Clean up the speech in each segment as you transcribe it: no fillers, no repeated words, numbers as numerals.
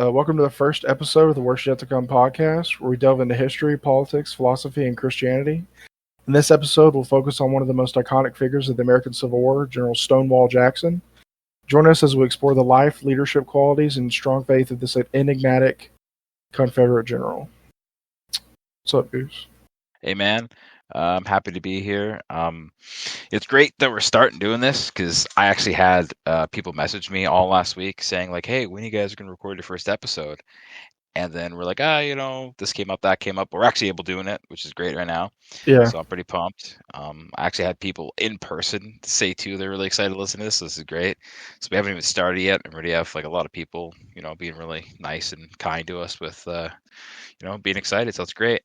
Welcome to the first episode of the Worst Yet to Come podcast, where we delve into history, politics, philosophy, and Christianity. In this episode, we'll focus on one of the most iconic figures of the American Civil War, General Stonewall Jackson. Join us as we explore the life, leadership qualities, and strong faith of this enigmatic Confederate general. What's up, Goose? Hey, man. I'm happy to be here. It's great that we're starting doing this because I actually had people message me all last week saying like, hey, when you guys are going to record your first episode? And then we're like, this came up, that came up. We're actually able doing it, which is great right now. Yeah. So I'm pretty pumped. I actually had people in person say too they're really excited to listen to this. So this is great. So we haven't even started yet. And we already have like a lot of people, being really nice and kind to us with, being excited. So it's great.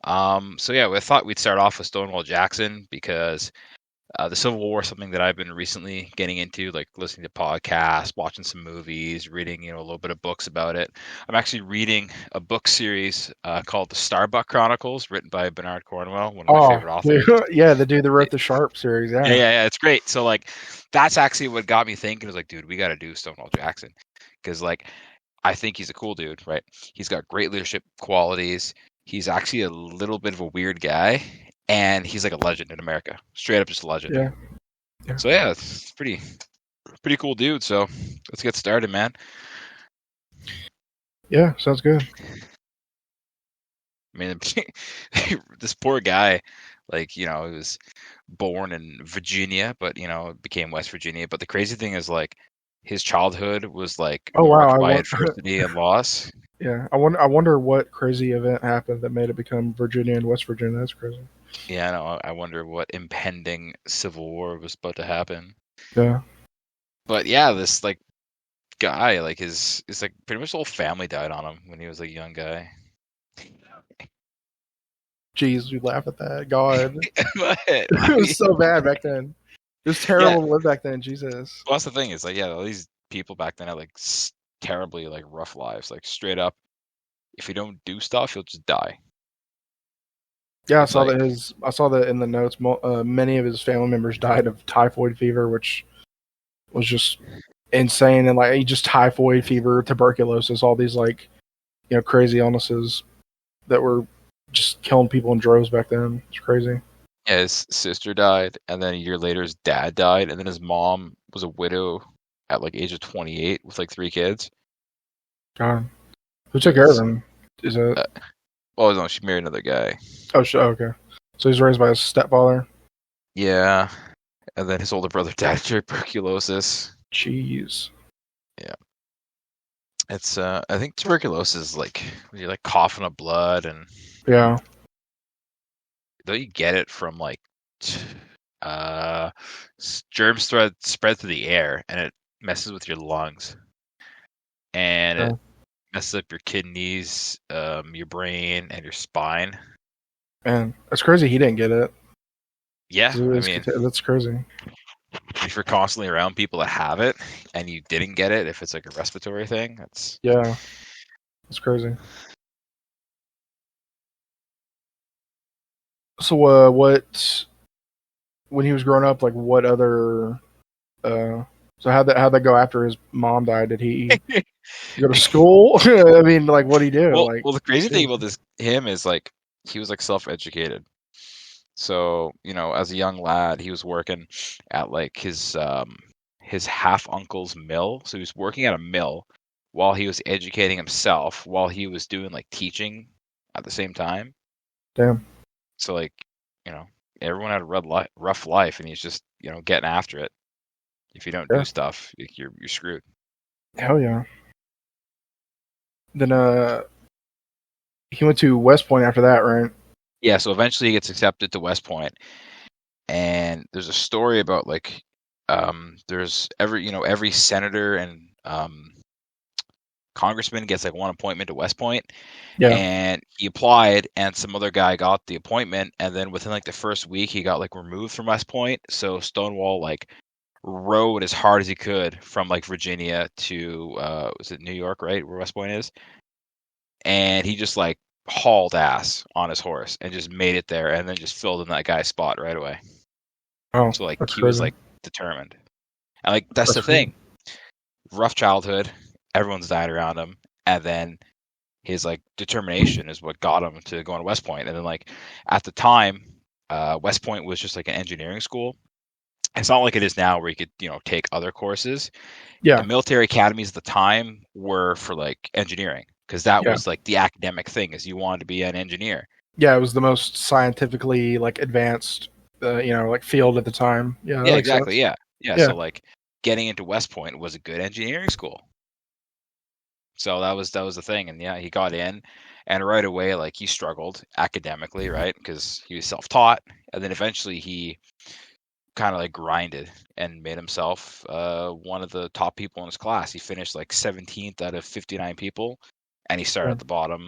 We thought we'd start off with Stonewall Jackson because the Civil War is something that I've been recently getting into, like listening to podcasts, watching some movies, reading, a little bit of books about it. I'm actually reading a book series called The Starbuck Chronicles, written by Bernard Cornwell, one of my favorite authors. Yeah, the dude that wrote the Sharp series. Yeah, it's great. So like, that's actually what got me thinking. Was like, dude, we got to do Stonewall Jackson because like, I think he's a cool dude, right? He's got great leadership qualities. He's actually a little bit of a weird guy, and he's like a legend in America. Straight up just a legend. Yeah. So yeah, it's pretty cool dude. So let's get started, man. Yeah, sounds good. I mean, this poor guy, like, he was born in Virginia, but, became West Virginia. But the crazy thing is, like, his childhood was, like, marked by adversity and loss. Yeah, I wonder what crazy event happened that made it become Virginia and West Virginia. That's crazy. Yeah, I know. I wonder what impending civil war was about to happen. Yeah. But yeah, this like guy, like his like pretty much the whole family died on him when he was like a young guy. Jeez, you laugh at that. God. What? It was so bad back then. It was terrible to live back then, Jesus. Well, that's the thing, is like, yeah, all these people back then had like terribly like rough lives, like straight up. If you don't do stuff, you'll just die. Yeah, I saw that in the notes. Many of his family members died of typhoid fever, which was just insane. And like, just typhoid fever, tuberculosis, all these like, crazy illnesses that were just killing people in droves back then. It's crazy. Yeah, his sister died, and then a year later his dad died, and then his mom was a widow at like age of 28 with like 3 kids. God, who took care of him? Is it? Well, no, she married another guy. Oh, okay. So he's raised by his stepfather? Yeah. And then his older brother died of tuberculosis. Jeez. Yeah. It's, I think tuberculosis is like, you're like coughing up blood and... Yeah. Though you get it from like, germs spread through the air and it messes with your lungs. And it messes up your kidneys, your brain, and your spine. Man, that's crazy he didn't get it. Yeah, I mean... That's crazy. If you're constantly around people that have it, and you didn't get it, if it's like a respiratory thing, that's... Yeah, that's crazy. So, when he was growing up, like, what other... So how'd that go after his mom died? Did he go to school? I mean, like, what'd he do? Well, the crazy thing about him is, like, he was, like, self-educated. So, as a young lad, he was working at, like, his half-uncle's mill. So he was working at a mill while he was educating himself, while he was doing, like, teaching at the same time. Damn. So, like, everyone had a rough life, and he's just, getting after it. If you don't do stuff, you're screwed. Hell yeah. Then he went to West Point after that, right? Yeah, so eventually he gets accepted to West Point. And there's a story about like there's every senator and congressman gets like one appointment to West Point. Yeah. And he applied and some other guy got the appointment, and then within like the first week he got like removed from West Point. So Stonewall like rode as hard as he could from like Virginia to was it New York, right, where West Point is, and he just like hauled ass on his horse and just made it there, and then just filled in that guy's spot right away. Oh, so like he was like determined, and like that's the thing. Rough childhood, everyone's died around him, and then his like determination is what got him to go on West Point. And then like at the time, West Point was just like an engineering school. It's not like it is now where you could, take other courses. The Yeah, military academies at the time were for like engineering, because that yeah, was like the academic thing, is you wanted to be an engineer. yeah. It was the most scientifically like advanced, like field at the time. Yeah, that Yeah, makes exactly. sense. Yeah. Yeah. Yeah, So like getting into West Point was a good engineering school. So that was the thing. And yeah, he got in, and right away, like he struggled academically, right? Because he was self-taught. And then eventually he kind of like grinded and made himself one of the top people in his class. He finished like 17th out of 59 people, and he started yeah. at the bottom.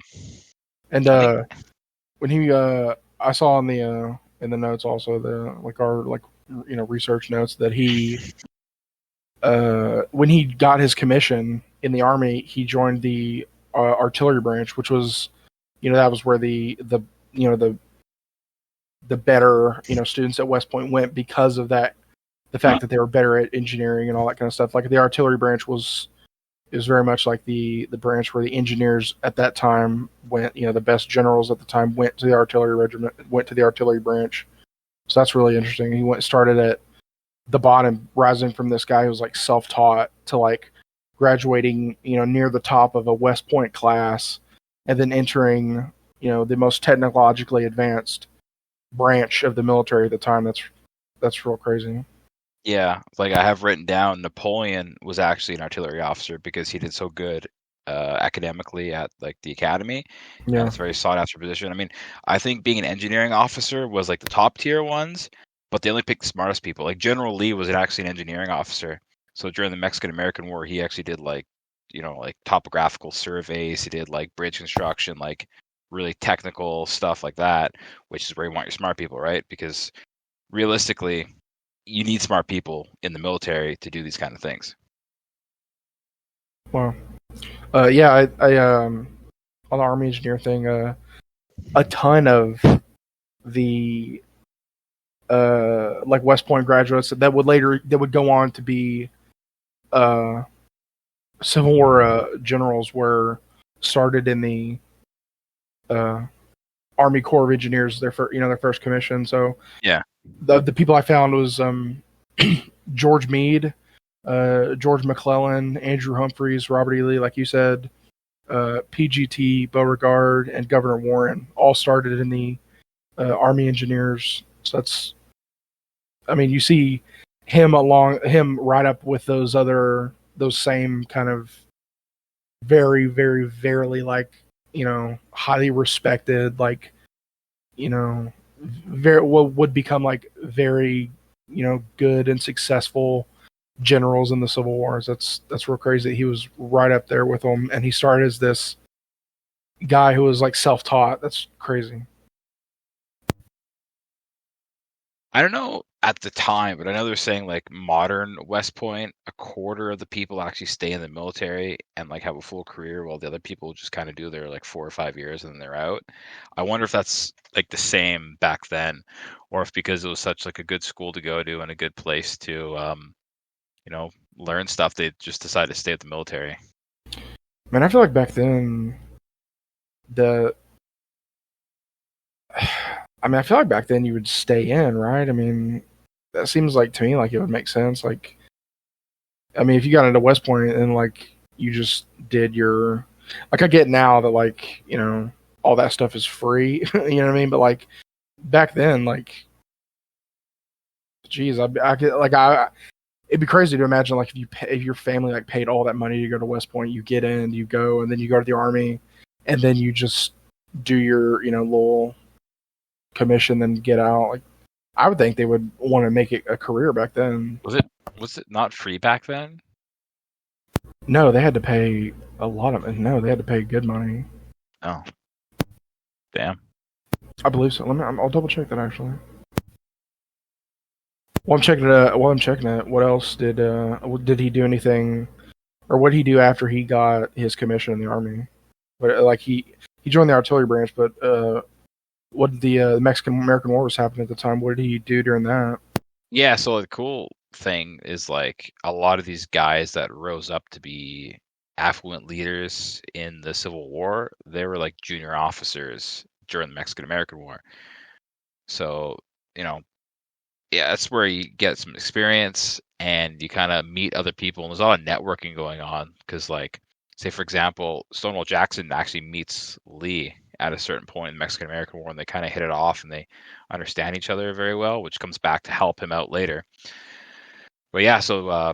And I think, when he, I saw in the notes also the like our like research notes that he when he got his commission in the army, he joined the artillery branch, which was, that was where the you know the better students at West Point went because of that, the fact that they were better at engineering and all that kind of stuff. Like the artillery branch was is very much like the branch where the engineers at that time went. The best generals at the time went to the artillery regiment, went to the artillery branch. So that's really interesting. He started at the bottom, rising from this guy who was like self-taught to like graduating, near the top of a West Point class, and then entering, the most technologically advanced branch of the military at the time. That's real crazy. yeah, like I have written down, Napoleon was actually an artillery officer because he did so good academically at like the academy, and Yeah, it's a very sought after position. I mean, I think being an engineering officer was like the top tier ones, but they only picked the smartest people. Like General Lee was actually an engineering officer. So during the Mexican American War, he actually did like, like topographical surveys. He did like bridge construction, like really technical stuff like that, which is where you want your smart people, right? Because realistically, you need smart people in the military to do these kind of things. well, yeah, I on the army engineer thing, a ton of the like West Point graduates that would go on to be uh Civil War generals were started in the uh, Army Corps of Engineers, their first commission. So Yeah. the people I found was George Meade, George McClellan, Andrew Humphreys, Robert E. Lee, like you said, PGT Beauregard, and Governor Warren all started in the Army Engineers. So I mean, you see him right up with those same kind of very, very, very like, highly respected, like, very what would become like very, good and successful generals in the Civil Wars. That's real crazy. He was right up there with them, and he started as this guy who was like self-taught. That's crazy. I don't know at the time, but I know they're saying like modern West Point, a quarter of the people actually stay in the military and like have a full career, while the other people just kind of do their like 4 or 5 years and then they're out. I wonder if that's like the same back then, or if because it was such like a good school to go to and a good place to, learn stuff, they just decided to stay at the military. Man, I feel like back then the I feel like back then you would stay in, right? I mean, that seems like to me like it would make sense. Like, I mean, if you got into West Point and like you just did your, like, I get now that like all that stuff is free, you know what I mean? But like back then, like, geez, I could like it'd be crazy to imagine like if your family like paid all that money to go to West Point, you get in, you go, and then you go to the army, and then you just do your little commission, then get out. Like, I would think they would want to make it a career back then. Was it not free back then? No, they had to pay a lot of it. No, they had to pay good money. Oh, damn. I believe so. I'll double check that actually. While I'm checking it, what else did he do anything, or what did he do after he got his commission in the army? But like he joined the artillery branch, but what did the Mexican American War was happening at the time? What did he do during that? Yeah, so the cool thing is like a lot of these guys that rose up to be affluent leaders in the Civil War, they were like junior officers during the Mexican American War. So, you know, yeah, that's where you get some experience and you kind of meet other people. And there's a lot of networking going on because, like, say for example, Stonewall Jackson actually meets Lee at a certain point in the Mexican American War, and they kind of hit it off and they understand each other very well, which comes back to help him out later. But yeah, so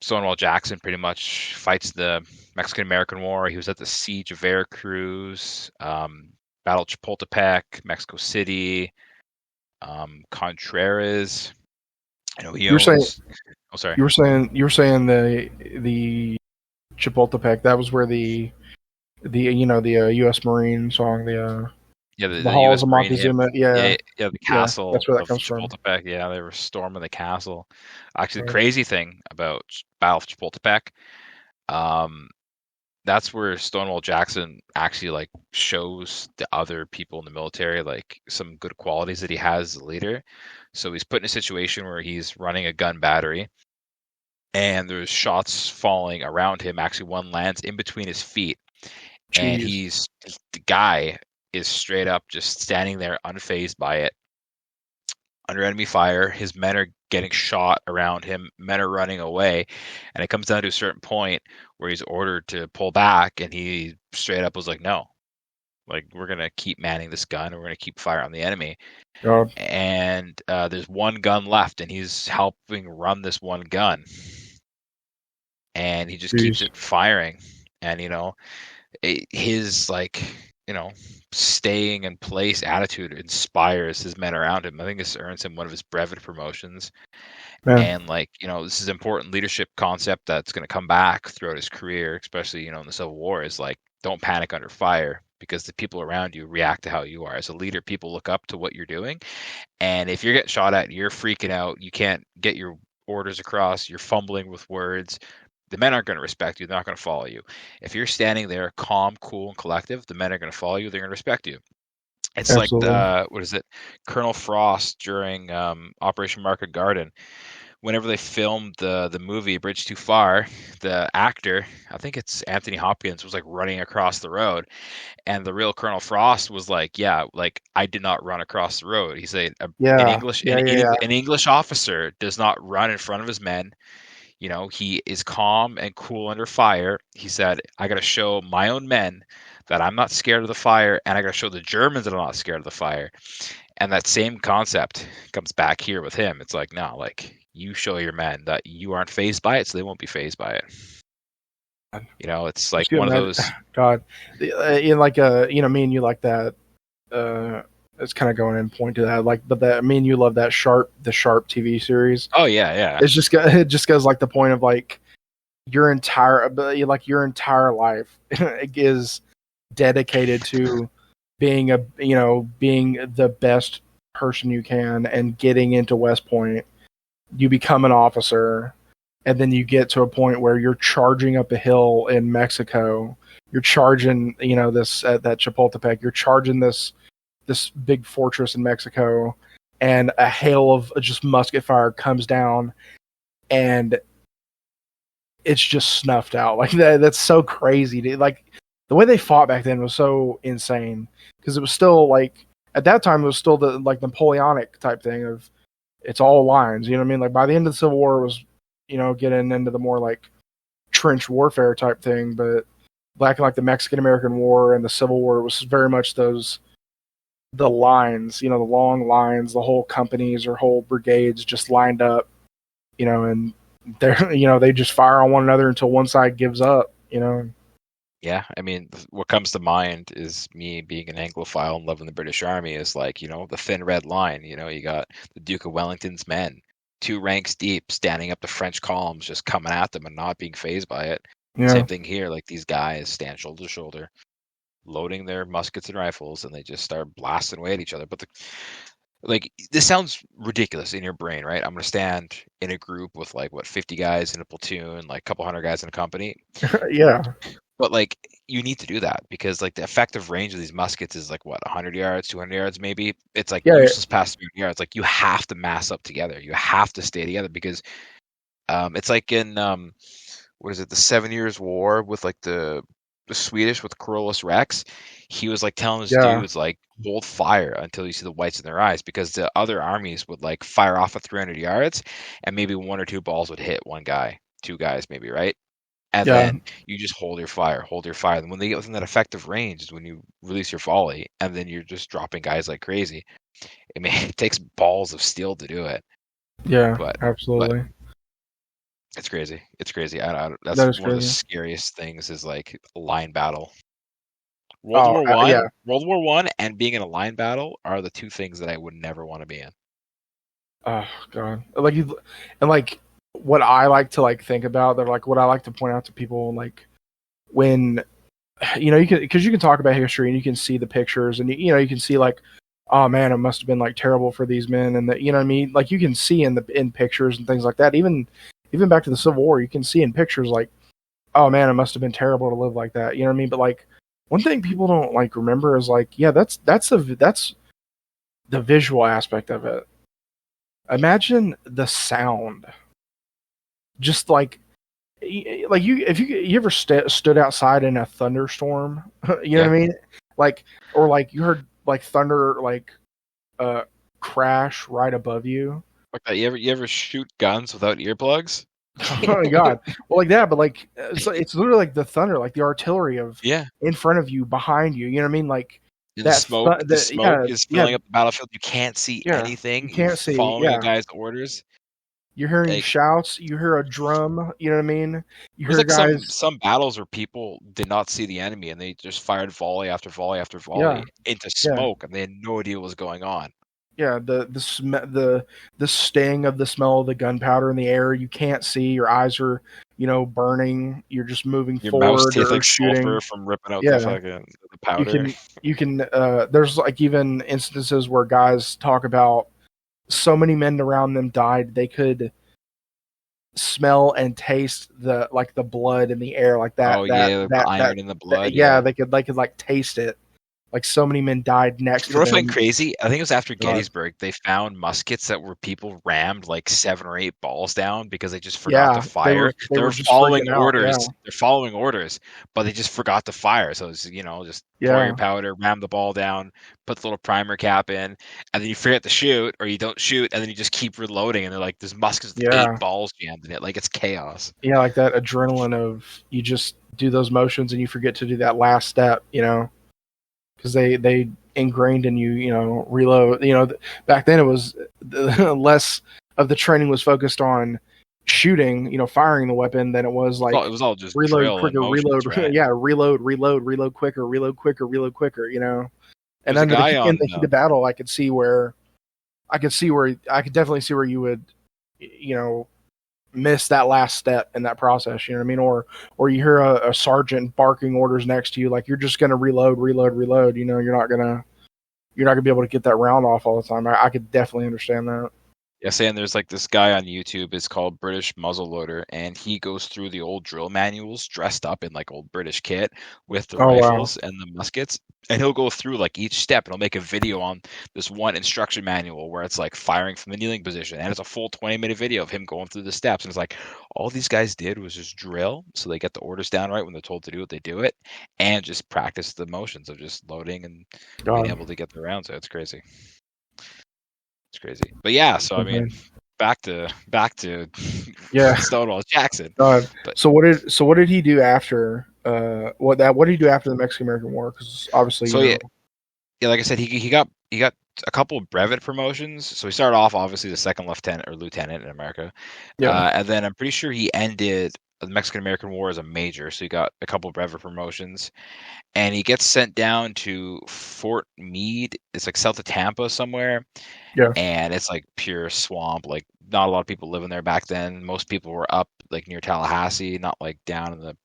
Stonewall Jackson pretty much fights the Mexican American War. He was at the Siege of Veracruz, Battle of Chapultepec, Mexico City, Contreras. I know he You were saying owns. Oh, sorry. you were saying the Chapultepec. That was where the U.S. Marine song Yeah, the the halls U.S. of Marine hymn. Montezuma. Yeah, Yeah, yeah, the yeah, castle that's where that of comes from. Chapultepec. Yeah, they were storming the castle. Actually, the Right. crazy thing about Battle of Chapultepec, um, that's where Stonewall Jackson actually like shows the other people in the military like some good qualities that he has as a leader. So he's put in a situation where he's running a gun battery and there's shots falling around him. Actually, one lands in between his feet, and Jeez, the guy is straight up just standing there unfazed by it under enemy fire. His men are getting shot around him. Men are running away, and it comes down to a certain point where he's ordered to pull back, and he straight up was like, "No, like we're gonna keep manning this gun, and we're gonna keep fire on the enemy." God, And there's one gun left, and he's helping run this one gun, and he just keeps jeez, it firing. And his like staying in place attitude inspires his men around him. I think this earns him one of his brevet promotions. man, And this is important leadership concept that's going to come back throughout his career, especially in the Civil War, is like, don't panic under fire, because the people around you react to how you are as a leader. People look up to what you're doing, and if you're getting shot at, you're freaking out, you can't get your orders across, you're fumbling with words, the men aren't going to respect you. They're not going to follow you. If you're standing there calm, cool, and collective, the men are going to follow you. They're going to respect you. It's like absolutely. what is it? Colonel Frost during Operation Market Garden. Whenever they filmed the movie Bridge Too Far, the actor, I think it's Anthony Hopkins, was like running across the road, and the real Colonel Frost was like, "Yeah, like I did not run across the road." He said, "An Yeah, English yeah, yeah, yeah. an English officer does not run in front of his men. He is calm and cool under fire." He said, "I got to show my own men that I'm not scared of the fire, and I got to show the Germans that I'm not scared of the fire." And that same concept comes back here with him. It's like, no, like you show your men that you aren't phased by it, so they won't be phased by it. It's Just like you one of imagine, those. God, in like me and you like that. Uh, it's kind of going in point to that. Like, but that me and you love the Sharp TV series. Oh yeah, yeah, It just goes like the point of like your entire life is dedicated to being the best person you can and getting into West Point. You become an officer, and then you get to a point where you're charging up a hill in Mexico. You're charging, this at that Chapultepec. You're charging this big fortress in Mexico, and a hail of just musket fire comes down, and it's just snuffed out. Like that. That's so crazy. Dude. Like the way they fought back then was so insane because it was still like at that time it was still the like Napoleonic type thing of it's all lines. You know what I mean? Like by the end of the Civil War, it was getting into the more like trench warfare type thing. But back in like the Mexican American War and the Civil War, it was very much the lines. The long lines, the whole companies or whole brigades just lined up. And they're they just fire on one another until one side gives up. yeah. I mean, what comes to mind is me being an Anglophile and loving the British Army is like the thin red line. You got the Duke of Wellington's men, two ranks deep, standing up the French columns, just coming at them and not being phased by it. Yeah, Same thing here. Like these guys stand shoulder to shoulder, loading their muskets and rifles, and they just start blasting away at each other. But like this sounds ridiculous in your brain, right? I'm gonna stand in a group with like what 50 guys in a platoon, like a couple hundred guys in a company. yeah, But like you need to do that because like the effective range of these muskets is like what 100 yards, 200 yards maybe. It's like yeah, useless past 300 yards. Like you have to mass up together. You have to stay together because it's like in what is it, the 7 Years' War with like the Swedish with Carolus Rex. He was like telling his Yeah. dudes like hold fire until you see the whites in their eyes, because the other armies would like fire off at 300 yards, and maybe one or two balls would hit one guy, two guys maybe, right? And Yeah. then you just hold your fire. And when they get within that effective range is when you release your volley, and then you're just dropping guys like crazy. I mean, it takes balls of steel to do it, Yeah. but Absolutely. it's crazy. It's crazy. That's That is one of the crazy. scariest things is like a line battle. Oh, yeah. World War One, and being in a line battle are the two things that I would never want to be in. Oh God. Like you, and like what I like to like think about, that like what I like to point out to people, like when you can, because you can talk about history and you can see the pictures, and you can see like, oh man, it must have been like terrible for these men, and that, what I mean, like you can see in pictures and things like that, even back to the Civil War, you can see in pictures like, oh man, it must have been terrible to live like that, you know what I mean? But like one thing people don't like remember is like, yeah, that's the visual aspect of it. Imagine the sound, just like you, if you ever stood outside in a thunderstorm, you know Yeah, what I mean, like, or like you heard like thunder like uh crash right above you. like that. You ever shoot guns without earplugs? Oh my god. Well, like that, but like it's literally like the thunder, like the artillery of Yeah, in front of you, behind you, you know what I mean, like and that the smoke yeah, is yeah, filling up the battlefield. You can't see yeah, you anything. You're can't see, following a yeah, guy's orders. you're hearing Like shouts, you hear a drum, you know what I mean, you there's hear like guys, some battles where people did not see the enemy, and they just fired volley after volley after yeah, volley into yeah. smoke, and they had no idea what was going on. Yeah, the sting of the smell of the gunpowder in the air. You can't see. Your eyes are, burning. You're just moving Your mouse forward tastes or like sulfur shooting. from ripping out the Yeah, fucking the you powder. can you can. There's like even instances where guys talk about so many men around them died. They could smell and taste the blood in the air, like Oh yeah, the iron in the blood. yeah, Yeah. they could like taste it. Like so many men died next You to know what I find them. crazy? I think it was after God. Gettysburg, they found muskets that were people rammed like 7 or 8 balls down because they just forgot to Yeah, they fire. were they They were were just following freaking out. orders. Yeah, They're following orders, but they just forgot to fire. So it's, just pour your yeah, powder, ram the ball down, put the little primer cap in, and then you forget to shoot or you don't shoot, and then you just keep reloading. And they're like, there's muskets with eight yeah. balls jammed in it. Like it's chaos. Yeah, like that adrenaline of you just do those motions and you forget to do that last step, because they ingrained in you, reload. Back then it was less of the training was focused on shooting, firing the weapon than it was It like was all just reload drill and quicker, motions, reload, right? yeah, reload quicker, reload quicker, reload quicker, And There's a under guy in on. the heat of battle, I could definitely see where you would, you know, miss that last step in that process. You know what I mean? Or you hear a sergeant barking orders next to you, like you're just gonna reload, reload, reload. You're not gonna be able to get that round off all the time. I could definitely understand that. Yeah, saying there's like this guy on YouTube. It's called British Muzzleloader, and he goes through the old drill manuals dressed up in like old British kit with the Oh wow, rifles and the muskets. And he'll go through like each step and he'll make a video on this one instruction manual where it's like firing from the kneeling position. And it's a full 20-minute video of him going through the steps. And it's like all these guys did was just drill. So they get the orders down right when they're told to do it, they do it, and just practice the motions of just loading and being God, able to get the rounds out. It's crazy. It's crazy. But yeah, so I mean, okay. back to Yeah, Stonewall Jackson. God. But So what did he do after? What did he do after the Mexican American War? Because obviously, so yeah, like I said, he got a couple of brevet promotions. So he started off obviously the second lieutenant or lieutenant in America, yeah, and then I'm pretty sure he ended the Mexican American War as a major. So he got a couple of brevet promotions, and he gets sent down to Fort Meade. It's like south of Tampa somewhere, yeah, and it's like pure swamp. Like not a lot of people living there back then. Most people were up like near Tallahassee, not like down in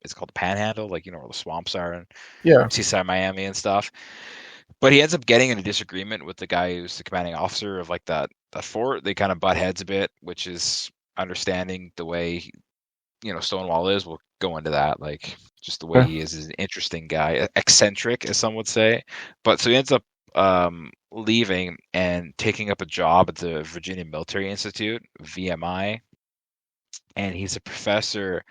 it's called the Panhandle, like where the swamps are in yeah, Seaside, Miami and stuff. But he ends up getting in a disagreement with the guy who's the commanding officer of like that fort. They kind of butt heads a bit, which is understanding the way Stonewall is. We'll go into that, like just the way yeah, he is an interesting guy, eccentric as some would say. But so he ends up leaving and taking up a job at the Virginia Military Institute, VMI, and he's a professor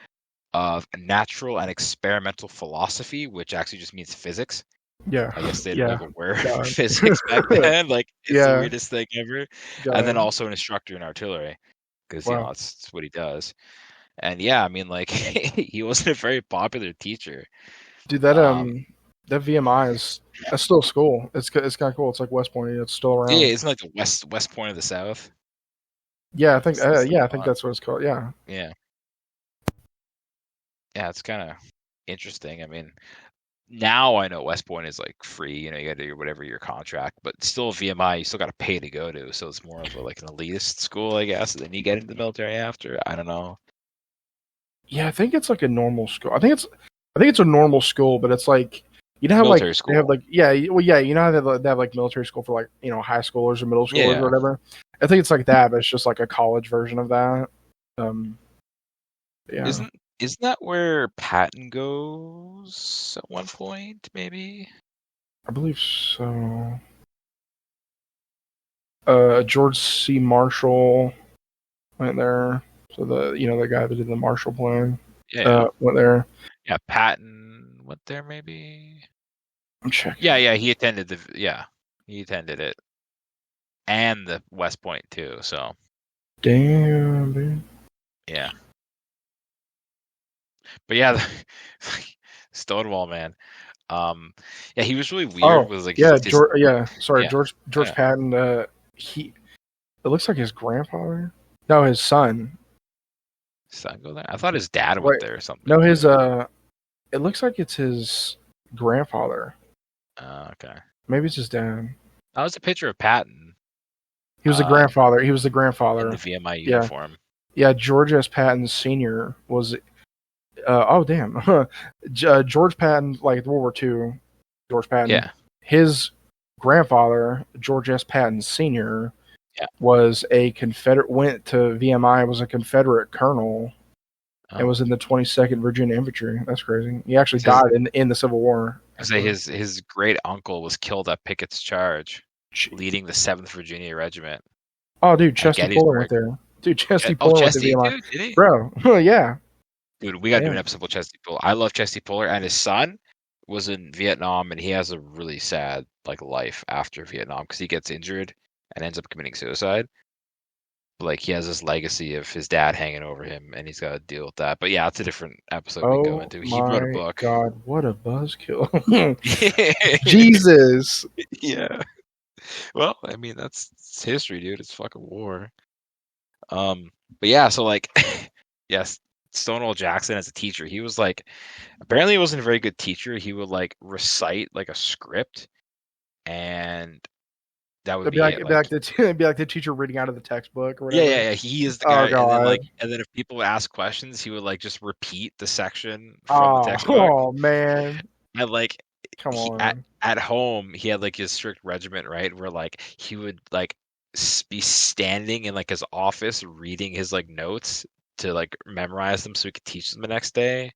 of natural and experimental philosophy, which actually just means physics. Yeah. I guess they didn't Yeah. have a word for God. physics back then. Like, it's the Yeah. weirdest thing ever. And then God. also an instructor in artillery, because Wow. that's what he does. And yeah, I mean, like, he wasn't a very popular teacher. Dude, Um, that VMI is that's still a school. It's kind of cool. It's like West Point. It's still yeah, around. isn't like the West Point of the South. Yeah, I think It's the yeah, I think one. that's what it's called. Yeah. Yeah, yeah, it's kind of interesting. I mean, now I know West Point is like free. You know, you got to do whatever your contract, but still VMI, you still got to pay to go to. So it's more of like an elitist school, I guess. And then you get into the military after. I don't know. Yeah, I think it's like a normal school. I think it's a normal school, but it's like you know how like Military they have school. like well yeah, you know how they have like military school for like, you know, high schoolers or middle schoolers or Yeah. whatever. I think it's like that, but it's just like a college version of that. Um yeah. Isn't that where Patton goes at one point? Maybe. I believe so. George C. Marshall went there. So the guy that did the Marshall Plan Yeah. went there. Yeah. Patton went there. Maybe. I'm checking. Yeah. He attended he attended it, and the West Point too. So Damn, dude. yeah. But yeah, Stonewall, man. Yeah, he was really weird. Oh, Was like yeah, his sorry, yeah, George yeah. Patton. He It looks like his grandfather. No, his son. Son go there. I thought his dad went Wait, there or something. no, his it looks like it's his grandfather. Okay. Maybe it's his dad. That was a picture of Patton. He was the grandfather. He was the In grandfather. the VMI Yeah. uniform. Yeah, George S. Patton Sr. was. Oh damn, George Patton, like World War II. George Patton. Yeah. His grandfather, George S. Patton Sr. Yeah. was a Confederate. Went to VMI. Was a Confederate colonel. And was in the 22nd Virginia Infantry. That's crazy. He actually died in the Civil War. I say his great uncle was killed at Pickett's charge, leading the 7th Virginia Regiment. Oh, dude, Chesty Puller went there. Dude, Chesty Puller went to VMI. Dude, did he? Bro, yeah. Dude, we got to do an episode with Chesty Puller. I love Chesty Puller, and his son was in Vietnam, and he has a really sad like life after Vietnam because he gets injured and ends up committing suicide. Like, he has this legacy of his dad hanging over him, and he's got to deal with that. But yeah, it's a different episode we can go into. He wrote a book. God, what a buzzkill! Jesus. Yeah. Well, I mean, it's history, dude. It's fucking war. But yeah, so like, yes, Stonewall Jackson as a teacher, he was like, apparently he wasn't a very good teacher. He would like recite like a script, and that would be it. It'd be like the teacher reading out of the textbook or whatever. Yeah. He is the guy. God. And then if people would ask questions, he would like just repeat the section from the textbook. Oh man. And like, come on. At home, he had like his strict regiment, right? Where like he would like be standing in like his office reading his like notes to like memorize them so he could teach them the next day.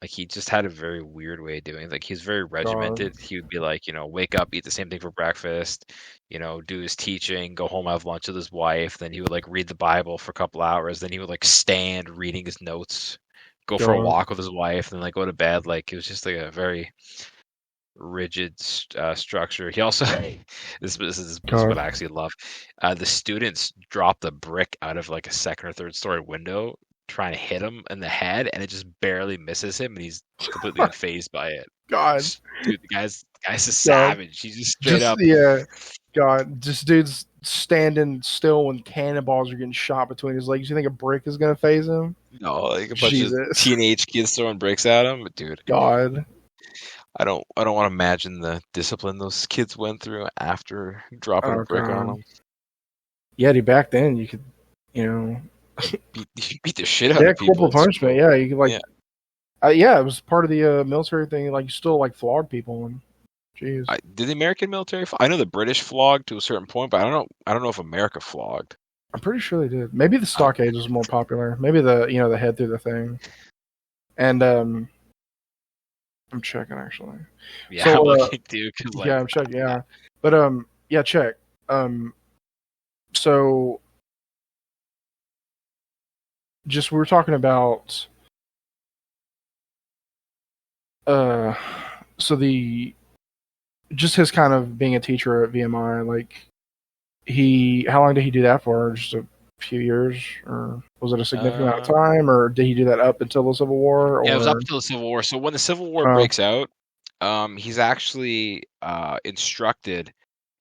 Like, he just had a very weird way of doing it. Like, he's very regimented. God. He would be like, wake up, eat the same thing for breakfast, do his teaching, go home, have lunch with his wife. Then he would like read the Bible for a couple hours. Then he would like stand reading his notes, go for a walk with his wife, and then like go to bed. Like, it was just like a very rigid structure. He also this is what I actually love. The students dropped a brick out of like a second or third story window, trying to hit him in the head, and it just barely misses him, and he's completely unfazed by it. God, dude, the guy's a savage. He's just straight up. Yeah, God, just dude's standing still when cannonballs are getting shot between his legs. You think a brick is gonna phase him? No, like a bunch of teenage kids throwing bricks at him. But dude, God, I don't want to imagine the discipline those kids went through after dropping a brick on them. Yeah, dude, back then you could, beat the shit out of people. Corporal punishment. Yeah, you could like. Yeah, it was part of the military thing. Like, you still like flog people. And jeez, did the American military? I know the British flogged to a certain point, but I don't know if America flogged. I'm pretty sure they did. Maybe the stockade was more popular. Maybe the head through the thing. And I'm checking actually. Yeah, so, I'm looking, dude. Like, yeah, I'm checking. Yeah, but yeah, check. So just we were talking about uh so the just his kind of being a teacher at VMI, like he how long did he do that for? Just a few years, or was it a significant amount of Uh, time, or did he do that up until the Civil War, yeah, it was up or until the Civil War. So when the Civil War uh, breaks out, he's actually instructed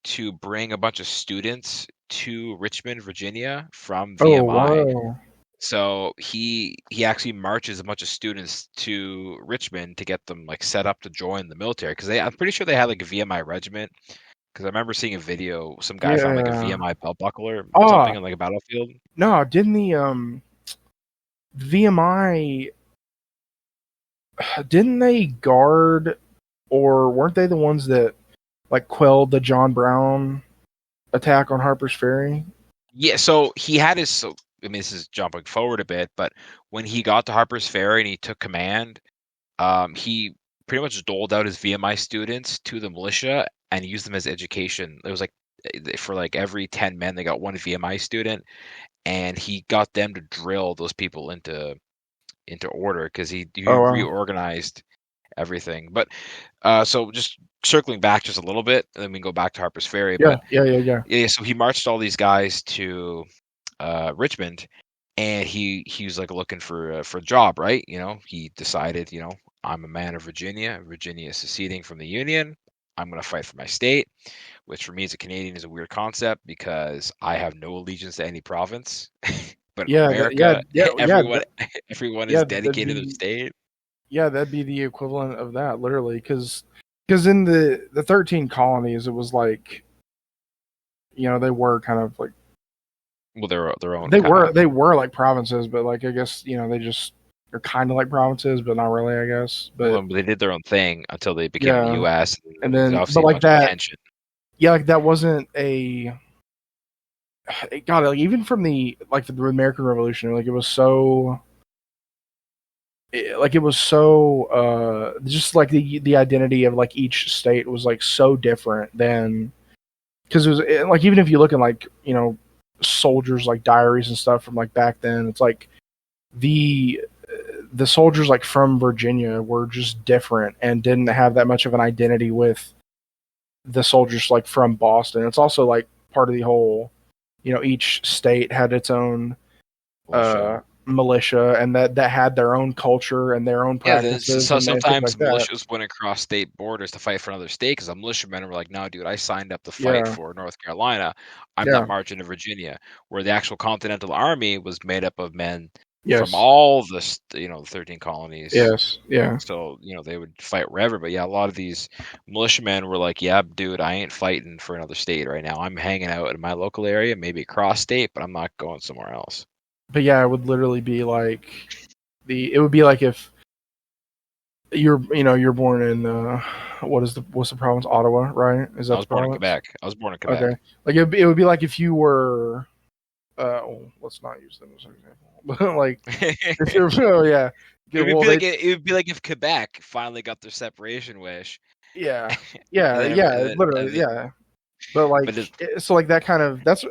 to bring a bunch of students to Richmond, Virginia from oh VMI. wow. So he actually marches a bunch of students to Richmond to get them like set up to join the military because I'm pretty sure they had like a VMI regiment. Because I remember seeing a video, some guy found like a Yeah. VMI belt buckle or something Ah, on like a battlefield. no, didn't the VMI didn't they guard, or weren't they the ones that like quelled the John Brown attack on Harper's Ferry? Yeah, so he had his. So, I mean, this is jumping forward a bit, but when he got to Harper's Ferry and he took command, he pretty much doled out his VMI students to the militia and used them as education. It was like for like every 10 men, they got one VMI student, and he got them to drill those people into order because he Oh wow. reorganized everything. But so just circling back just a little bit, and then we can go back to Harper's Ferry. Yeah, But yeah. yeah, so he marched all these guys to Richmond, and he was like looking for a job, right? You know, he decided, you know, I'm a man of Virginia. Virginia is seceding from the Union. I'm going to fight for my state, which for me as a Canadian is a weird concept because I have no allegiance to any province. But in Yeah, America, that, everyone is yeah, that'd dedicated to the be state. yeah, that'd be the equivalent of that, literally, because in the 13 colonies, it was like, they were kind of like Well, their own kind of. they were like provinces, but like I guess they just are kind of like provinces, but not really, I guess. But Well, they did their own thing until they became the yeah, U.S. and There's then but obviously a like bunch of that, tension. yeah, like that wasn't a God, like even from the American Revolution, like it was so just like the identity of like each state was like so different than, because it was like, even if you look at like soldiers like diaries and stuff from like back then, it's like the the soldiers like from Virginia were just different and didn't have that much of an identity with the soldiers like from Boston. It's also like part of the whole, each state had its own Militia. militia, and that had their own culture and their own Yeah, practices so and things sometimes like that. militias went across state borders to fight for another state because a militiamen were like, "No, dude, I signed up to fight Yeah, for North Carolina. I'm not yeah, marching to Virginia." Where the actual Continental Army was made up of men from yes, all the 13 colonies. yes, yeah. So, they would fight wherever. But yeah, a lot of these militiamen were like, "Yeah, dude, I ain't fighting for another state right now. I'm hanging out in my local area, maybe across state, but I'm not going somewhere else." But yeah, it would literally be like it would be like if you're born in what's the province? Ottawa, right? Is I that was the born in province? Quebec. I was born in Okay, Quebec. like it would be like if you were let's not use them as an example, but like if you're oh yeah, It good, would well be they like it would be like if Quebec finally got their separation wish, yeah, and yeah, then yeah, and literally, then yeah. But like, but it, so like that kind of that's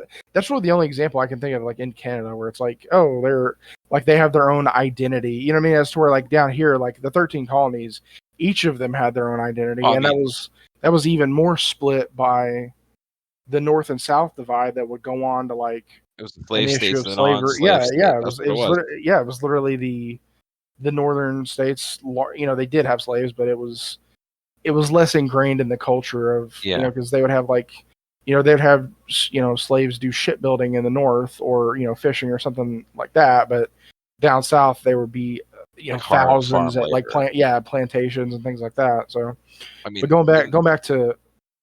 really the only example I can think of, like in Canada, where it's like, oh, they're like they have their own identity. You know what I mean? As to where like down here, like the 13 colonies, each of them had their own identity, I and that mean, was even more split by the North and South divide that would go on to like it was the an slave issue states of and the slavery. non-slave state. That's It what it was was. yeah, it was literally the northern states. They did have slaves, but it was less ingrained in the culture of Yeah, because they would have like they'd have slaves do shipbuilding in the north, or fishing or something like that, but down south they would be like hard thousands farm at like labor. plantations and things like that. So I but mean, going back to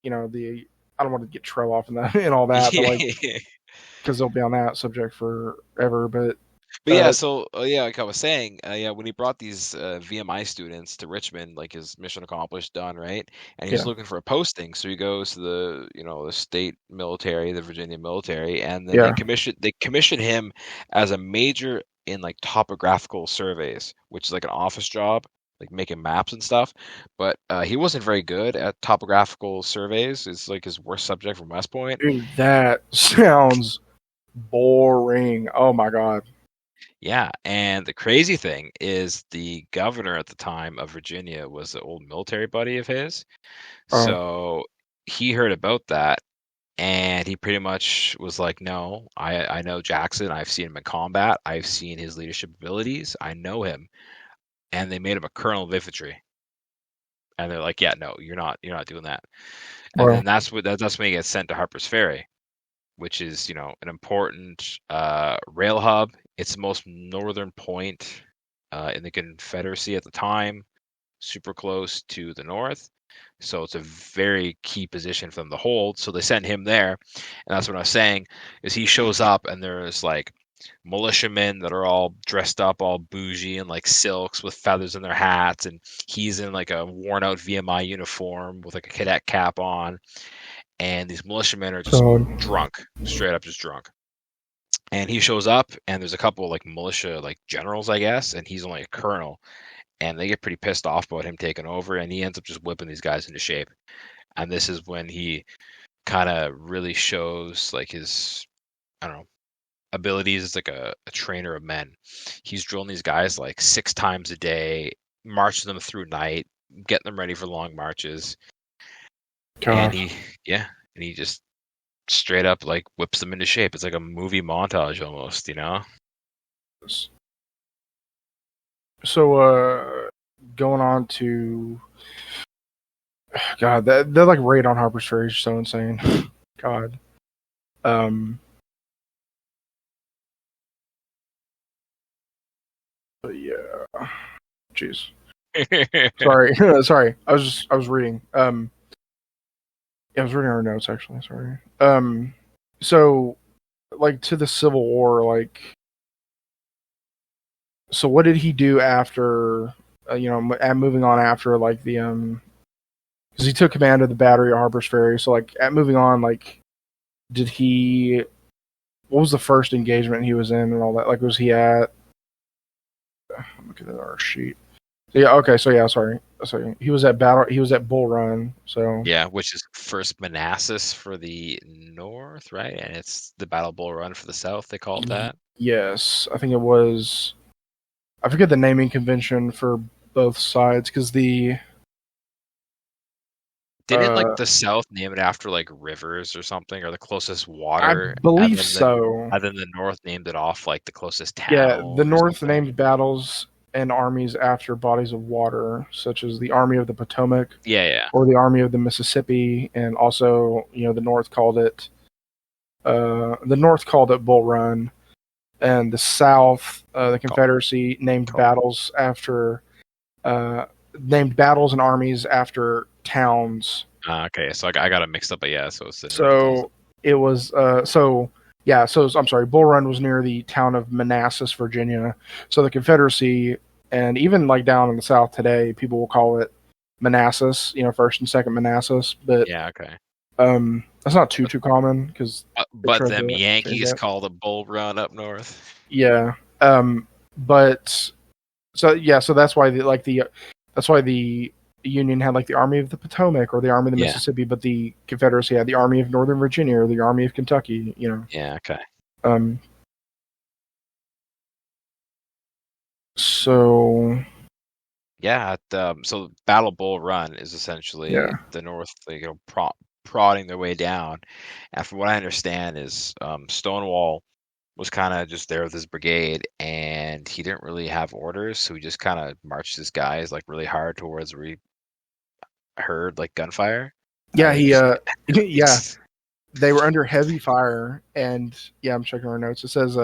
the I don't want to get trail off in that and all that, but like yeah. because they'll be on that subject forever, but But yeah, uh so yeah, like I was saying, yeah, when he brought these VMI students to Richmond, like his mission accomplished, done, right? And he's yeah, looking for a posting, so he goes to the state military, the Virginia military, and then yeah, they commission him as a major in like topographical surveys, which is like an office job, like making maps and stuff. But he wasn't very good at topographical surveys. It's like his worst subject from West Point. dude, that sounds boring. Oh my god. Yeah, and the crazy thing is the governor at the time of Virginia was an old military buddy of his. Oh, So he heard about that and he pretty much was like, "No, I know Jackson. I've seen him in combat. I've seen his leadership abilities. I know him." And they made him a colonel of infantry. And they're like, "Yeah, no, you're not doing that." And well, then that's when he gets sent to Harper's Ferry, which is, an important rail hub. It's the most northern point in the Confederacy at the time, super close to the north. So it's a very key position for them to hold. So they send him there, and that's what I was saying. Is he shows up and there's like militiamen that are all dressed up, all bougie and like silks with feathers in their hats, and he's in like a worn out VMI uniform with like a cadet cap on, and these militiamen are just so drunk, straight up just drunk. And he shows up, and there's a couple of like militia like generals, I guess, and he's only a colonel, and they get pretty pissed off about him taking over, and he ends up just whipping these guys into shape. And this is when he kind of really shows like his, I don't know, abilities as like a trainer of men. He's drilling these guys like 6 times a day, marching them through night, getting them ready for long marches, and gosh. he just straight up like whips them into shape. It's like a movie montage almost, you know? So, going on to God, that like raid on Harper's Ferry is so insane. God. Um. But yeah. Jeez. Sorry. Sorry. I was reading. Yeah, I was reading our notes actually. Sorry. So like to the Civil War, like, so what did he do after? Moving on after like the because he took command of the battery at Harper's Ferry. So like at moving on, like, did he? What was the first engagement he was in and all that? Like, was he at? Look at our sheet. Yeah. Okay. So yeah. Sorry. So he was at battle. He was at Bull Run. So Yeah, which is first Manassas for the north, right? And it's the Battle Bull Run for the south, they call it that. yes, I think it was. I forget the naming convention for both sides because the Didn't like the south name it after like rivers or something, or the closest I water, believe so. and then the north named it off like the closest Yeah, town the or North something? named battles and armies after bodies of water, such as the Army of the Potomac Yeah, yeah. or the Army of the Mississippi, and also, the North called it Bull Run, and the South, the Confederacy named battles and armies after towns. Okay, so I got it mixed up, but yeah, so it's the northeast. So it was I'm sorry, Bull Run was near the town of Manassas, Virginia. So the Confederacy, and even like down in the South today, people will call it Manassas, first and second Manassas, but Yeah, okay. that's not too common because they But tried them to change Yankees that. call the Bull Run up north. Yeah. But so yeah, so that's why the Union had like the Army of the Potomac or the Army of the Yeah. Mississippi, but the Confederacy had the Army of Northern Virginia or the Army of Kentucky. Yeah, okay. Um. So Yeah, so Battle Bull Run is essentially yeah, the North, prodding their way down. And from what I understand is Stonewall was kind of just there with his brigade, and he didn't really have orders, so he just kind of marched his guys like really hard towards where he heard like gunfire. yeah, And they he just, yeah, they were under heavy fire, and yeah, I'm checking our notes. It says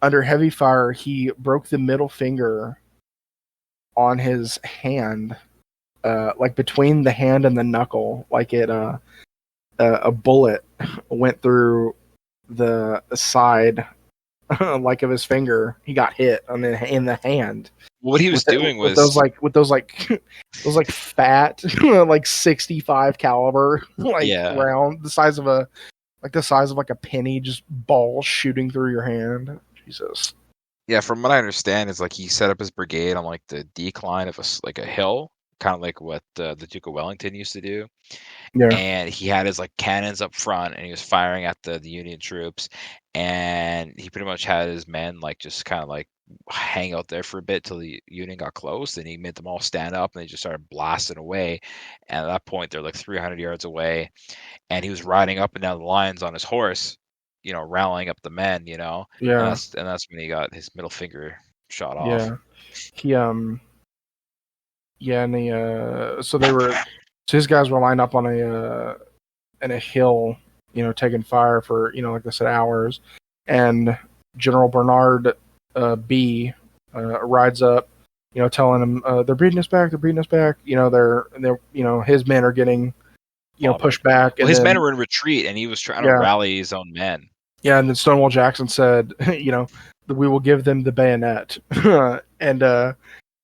under heavy fire, he broke the middle finger on his hand, like between the hand and the knuckle, like a bullet went through the side, like of his finger. He got hit in the hand. what he was doing With was those like fat like 65 caliber like yeah. round the size of like a penny, just balls shooting through your hand. Jesus. Yeah, from what I understand, is like he set up his brigade on like the decline of like a hill, kind of like what the Duke of Wellington used to do. Yeah. And he had his like cannons up front, and he was firing at the Union troops. And and he pretty much had his men like just kind of like hang out there for a bit till the Union got close. Then he made them all stand up, and they just started blasting away. And at that point, they're like 300 yards away, and he was riding up and down the lines on his horse, rallying up the men, and Yeah. that's when he got his middle finger shot off. Yeah. He Yeah, and so his guys were lined up on a hill, taking fire for, like I said, hours. And General Bernard B rides up, telling them they're beating us back, they're beating us back. They're his men are getting pushed back. Well, and his then, men were in retreat, and he was trying to rally his own men. Yeah, and then Stonewall Jackson said, we will give them the bayonet. And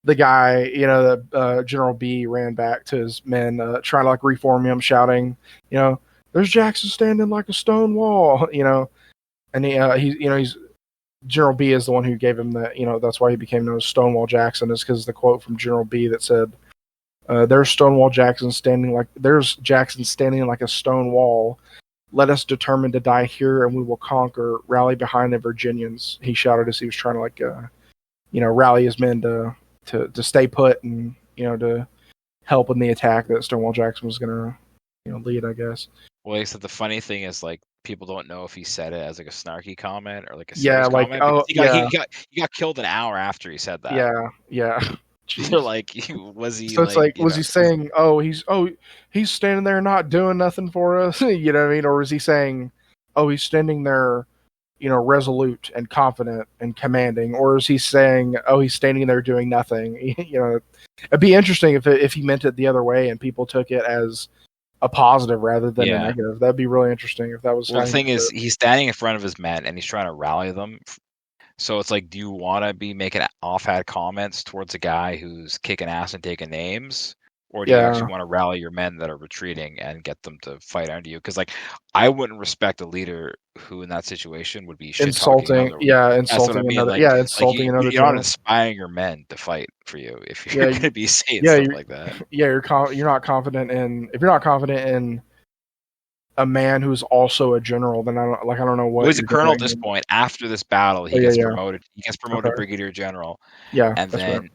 the guy, General B ran back to his men, trying to like reform him, shouting, there's Jackson standing like a stone wall, and he's General B is the one who gave him the, that's why he became known as Stonewall Jackson, is because the quote from General B that said, there's Jackson standing like a stone wall. Let us determine to die here, and we will conquer. Rally behind the Virginians. He shouted as he was trying to like, rally his men to stay put and to help in the attack that Stonewall Jackson was gonna lead, I guess. Well, except the funny thing is like people don't know if he said it as like a snarky comment or like a serious comment. He got killed an hour after he said that. Yeah. They're like, was he? So it's was he saying, he's standing there not doing nothing for us, you know what I mean? Or was he saying, he's standing there, resolute and confident and commanding? Or is he saying, he's standing there doing nothing? It'd be interesting if he meant it the other way and people took it as a positive rather than a negative. That'd be really interesting if that was. Well, the thing is, he's standing in front of his men and he's trying to rally them. So it's like, do you want to be making offhand comments towards a guy who's kicking ass and taking names? Or do you actually want to rally your men that are retreating and get them to fight under you? Because like, I wouldn't respect a leader who in that situation would be insulting. Insulting another. Like, insulting another. You're not inspiring your men to fight for you if you're going to be saying stuff like that. Yeah, you're not confident in. If you're not confident in a man who's also a general, then I don't know what. Well, he's a colonel at this point. After this battle, he gets promoted. He gets promoted to brigadier general. Yeah, and then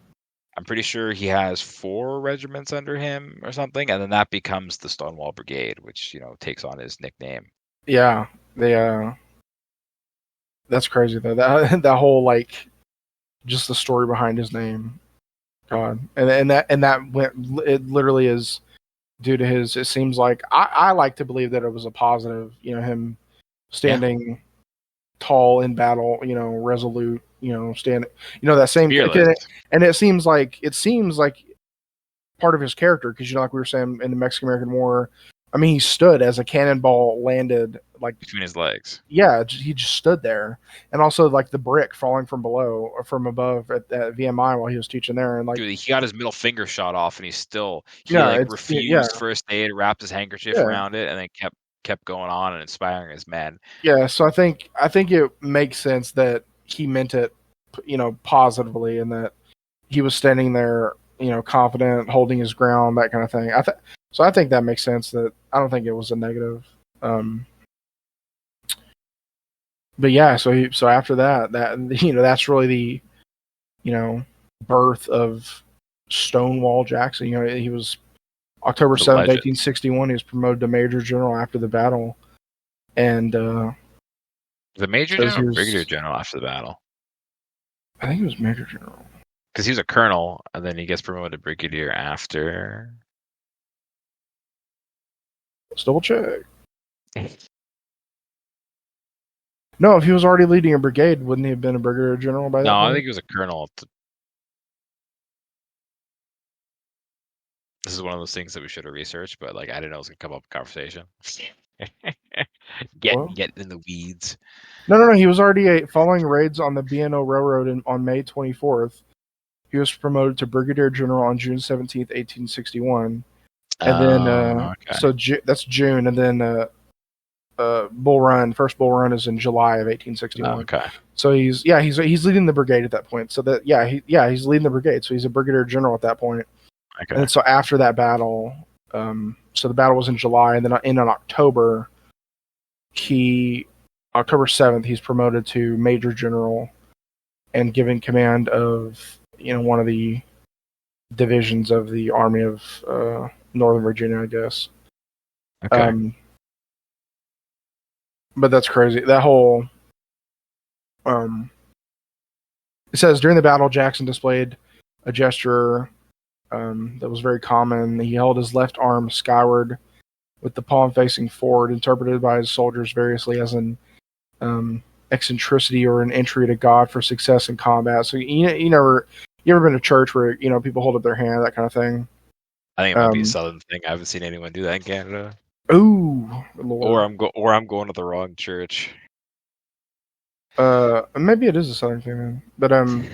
I'm pretty sure he has 4 regiments under him or something, and then that becomes the Stonewall Brigade, which takes on his nickname. Yeah, that's crazy though. That whole like, just the story behind his name, God, and that went. It literally is due to his. It seems like I like to believe that it was a positive. Him standing tall in battle. Resolute. Standing. That same. And it seems like part of his character, because like we were saying in the Mexican-American War, I mean, he stood as a cannonball landed like between his legs. Yeah, he just stood there, and also like the brick falling from below or from above at VMI while he was teaching there, and like dude, he got his middle finger shot off, and he refused first aid, wrapped his handkerchief around it, and then kept going on and inspiring his men. Yeah, so I think it makes sense that he meant it, positively, and that he was standing there, confident, holding his ground, that kind of thing. So I think that makes sense. That I don't think it was a negative. But yeah, so after that that's really the birth of Stonewall Jackson. He was October 7th, 1861. He was promoted to Major General after the battle, and the Major General, or Brigadier General after the battle. I think he was Major General because he was a colonel, and then he gets promoted to brigadier after. Let's double check. No, if he was already leading a brigade, wouldn't he have been a brigadier general by that point? No, I think he was a colonel. This is one of those things that we should have researched, but like I didn't know it was gonna come up in conversation. Get in the weeds. No. He was already following raids on the B&O Railroad on May 24th. He was promoted to brigadier general on June 17th, 1861. And then, so that's June, and then first Bull Run is in July of 1861. Okay. So he's leading the brigade at that point. So that he's leading the brigade. So he's a brigadier general at that point. Okay. And so after that battle, so the battle was in July, and then in October, he October 7th, he's promoted to Major General and given command of one of the divisions of the Army of Northern Virginia, I guess. Okay. But that's crazy. That whole it says during the battle, Jackson displayed a gesture that was very common. He held his left arm skyward with the palm facing forward, interpreted by his soldiers variously as an eccentricity or an entry to God for success in combat. So you ever been to church where people hold up their hand, that kind of thing? I think it might be a southern thing. I haven't seen anyone do that in Canada. Ooh, Lord. Or I'm going to the wrong church. Maybe it is a southern thing, man. But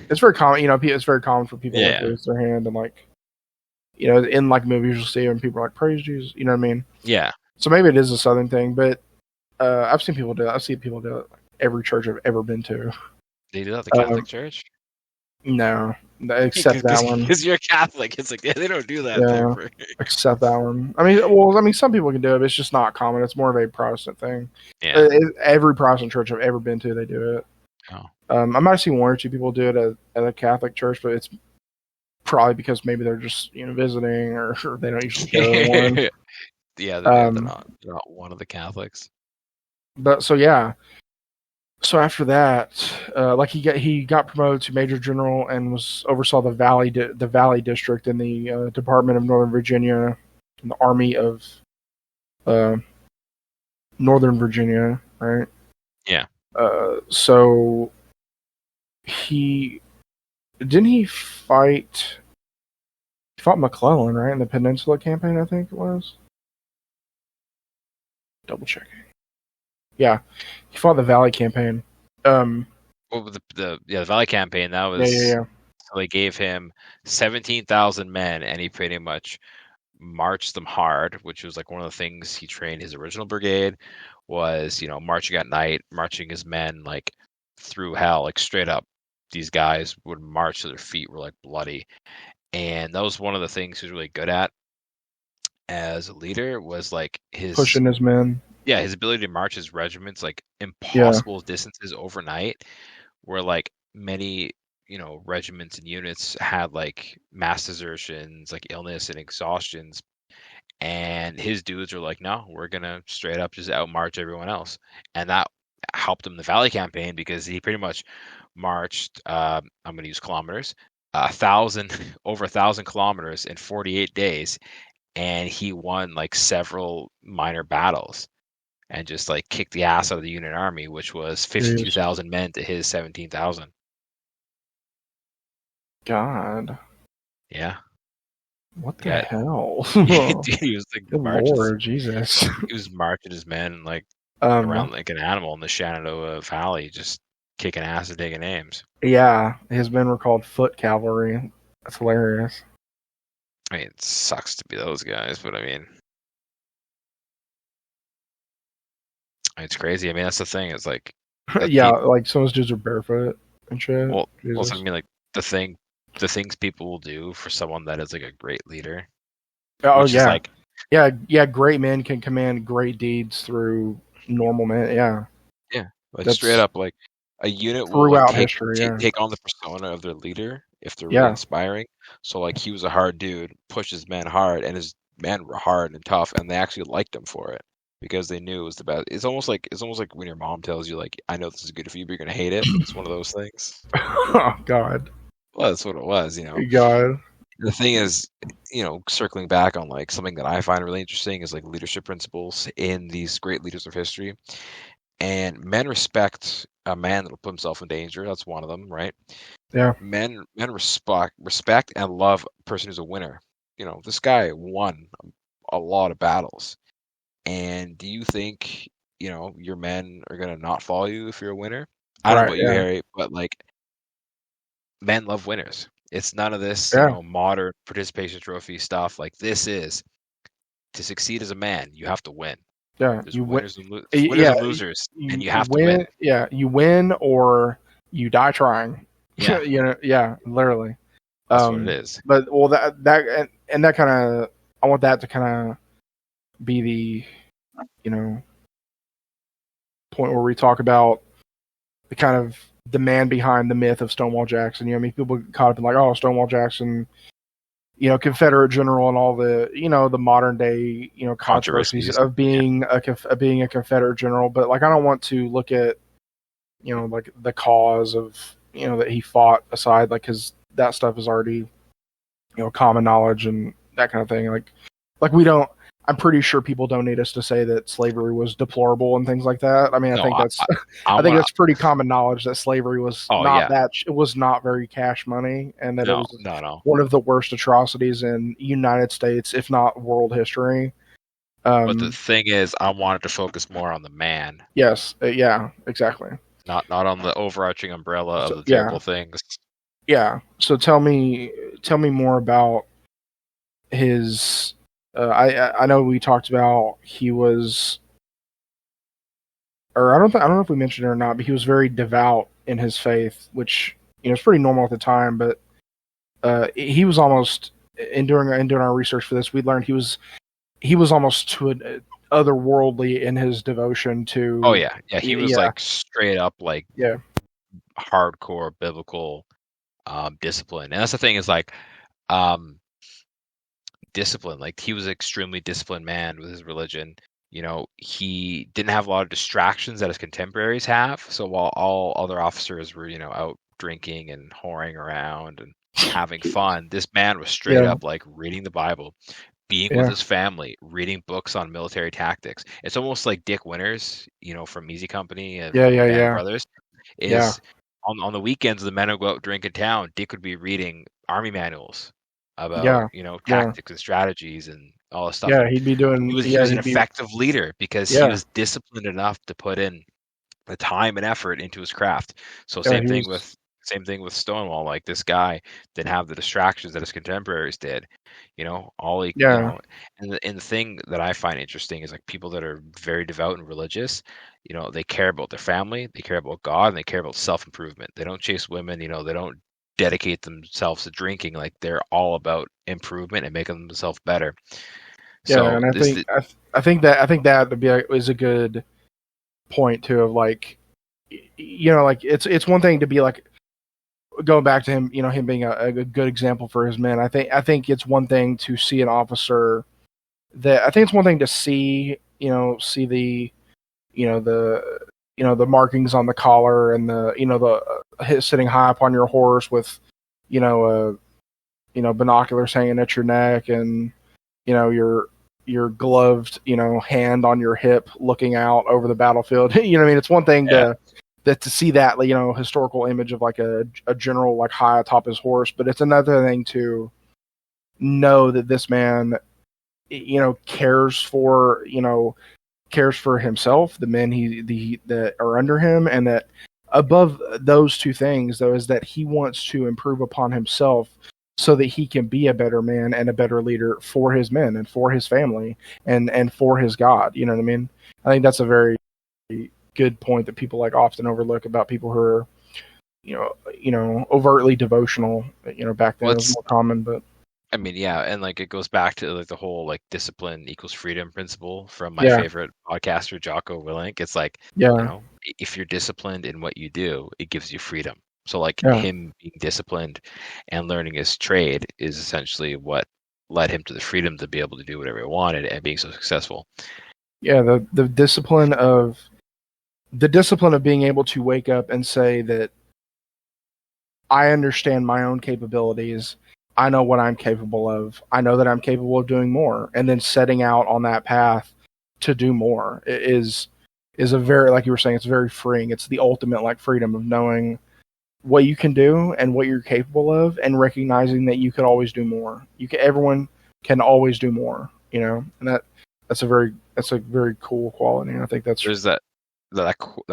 it's very common. It's very common for people to raise their hand and in like movies you'll see when people are like praise Jesus. You know what I mean? Yeah. So maybe it is a southern thing, but I've seen people do it. I've seen people do it like every church I've ever been to. They do that at the Catholic Church? No, except that one. Because you're a Catholic, it's like they don't do that. Yeah, except that one. I mean, some people can do it, but it's just not common. It's more of a Protestant thing. Yeah. Every Protestant church I've ever been to, they do it. Oh. I might have seen one or two people do it at a Catholic church, but it's probably because maybe they're just visiting or they don't usually go to one. Yeah, they're not one of the Catholics. But so yeah. So after that, he got promoted to Major General and oversaw the Valley District in the Department of Northern Virginia, in the Army of Northern Virginia, right? Yeah. So he fought McClellan, right, in the Peninsula Campaign, I think it was. Double checking. Yeah, he fought the Valley Campaign. Well, the Valley Campaign, that was yeah. So they gave him 17,000 men, and he pretty much marched them hard, which was like one of the things he trained his original brigade was, marching at night, marching his men like through hell, like straight up. These guys would march to their feet were like bloody, and that was one of the things he was really good at as a leader was like his pushing his men. Yeah, his ability to march his regiments like impossible distances overnight, where like many regiments and units had like mass desertions, like illness and exhaustions, and his dudes were like, no, we're gonna straight up just outmarch everyone else, and that helped him in the Valley Campaign because he pretty much marched. I'm gonna use kilometers, over 1,000 kilometers in 48 days, and he won like several minor battles and just like kicked the ass out of the Union Army, which was 52,000 men to his 17,000. God. Yeah. What the hell? Dude, he was like Lord Jesus. He was marching his men like around like an animal in the Shenandoah Valley, just kicking ass and taking names. Yeah, his men were called foot cavalry. That's hilarious. I mean, it sucks to be those guys, but I mean, it's crazy. I mean, that's the thing. It's like, like some of those dudes are barefoot and shit. Well, I mean, like the things people will do for someone that is like a great leader. Oh yeah, yeah. Great men can command great deeds through normal men. Yeah, like straight up, like a unit will like, take on the persona of their leader if they're really inspiring. So like he was a hard dude, pushed his men hard, and his men were hard and tough, and they actually liked him for it because they knew it was the best. It's almost like when your mom tells you like, I know this is good for you, but you're gonna hate it. It's one of those things. Oh God. Well, that's what it was, God. The thing is, circling back on like something that I find really interesting is like leadership principles in these great leaders of history. And men respect a man that'll put himself in danger. That's one of them, right? Yeah. Men respect and love a person who's a winner. This guy won a lot of battles. And do you think, your men are gonna not follow you if you're a winner? I don't know about you, Harry, but like men love winners. It's none of this, modern participation trophy stuff. Like this is to succeed as a man, you have to win. Yeah, there's winners and losers, and you have to win. Yeah, you win or you die trying. Yeah, literally. That's what it is. But that kind of, I want that to kind of be the, point where we talk about the kind of the man behind the myth of Stonewall Jackson. I mean, people get caught up in like, oh, Stonewall Jackson, Confederate general and all the, the modern day, controversies Controversies. of being a Confederate general. But like, I don't want to look at, like the cause of, that he fought aside, like, because that stuff is already, common knowledge and that kind of thing. Like we don't. I'm pretty sure people don't need us to say that slavery was deplorable and things like that. I mean, I No, think that's I I think want that's pretty common knowledge that slavery was Oh not yeah. that it was not very cash money, and that it No, was no, no. one of the worst atrocities in United States, if not world history. But the Um, thing is, I wanted to focus more on the man, yes, yeah, exactly. not on the overarching umbrella of So the yeah, terrible things. yeah. So tell me more about his. I know we talked about he was, or I don't know if we mentioned it or not, but he was very devout in his faith, which is pretty normal at the time. But he was almost in doing our research for this, we learned he was almost to an otherworldly in his devotion Oh to. yeah, yeah. He was Yeah, like straight up like yeah, hardcore biblical discipline, and that's the thing is like um, discipline. Like he was an extremely disciplined man with his religion. He didn't have a lot of distractions that his contemporaries have. So while all other officers were, out drinking and whoring around and having fun, this man was straight yeah, up like reading the Bible, being with yeah, his family, reading books on military tactics. It's almost like Dick Winters, from Easy Company and yeah, yeah, Band of yeah, Brothers, yeah, is on the weekends the men would go out and drink in town. Dick would be reading army manuals about, yeah, yeah, tactics and strategies and all this stuff. yeah. And He'd be he doing. was he Yeah, was an he'd be. effective leader because he Yeah, was disciplined enough to put in the time and effort into his craft. So yeah. same He thing was. with Stonewall. Like this guy didn't have the distractions that his contemporaries did. All he, Yeah, and the thing that I find interesting is like people that are very devout and religious. They care about their family, they care about God, and they care about self improvement. They don't chase women. They don't dedicate themselves to drinking. Like they're all about improvement and making themselves better. yeah. So And I this, think I think that would be is a good point too of like, like it's one thing to be like going back to him, him being a good example for his men. I think it's one thing to see an officer that I think it's one thing to see the the the markings on the collar and the sitting high up on your horse with uh binoculars hanging at your neck and your gloved hand on your hip looking out over the battlefield. What I mean? It's one thing yeah, to see that historical image of like a general like high atop his horse, but it's another thing to know that this man cares for himself, the men that are under him, and that above those two things though is that he wants to improve upon himself so that he can be a better man and a better leader for his men and for his family and for his God. You know what I mean? I think that's a very good point that people like often overlook about people who are overtly devotional. Back then it was what's more common, but I mean, yeah, and like it goes back to like the whole like discipline equals freedom principle from my yeah, favorite podcaster, Jocko Willink. It's like, yeah, if you're disciplined in what you do, it gives you freedom. So like yeah, him being disciplined and learning his trade is essentially what led him to the freedom to be able to do whatever he wanted and being so successful. yeah. The discipline of being able to wake up and say that I understand my own capabilities. I know what I'm capable of. I know that I'm capable of doing more, and then setting out on that path to do more is a very, like you were saying, it's very freeing. It's the ultimate like freedom of knowing what you can do and what you're capable of, and recognizing that you could always do more. Everyone can always do more, and that's a very cool quality. And I think that's There's that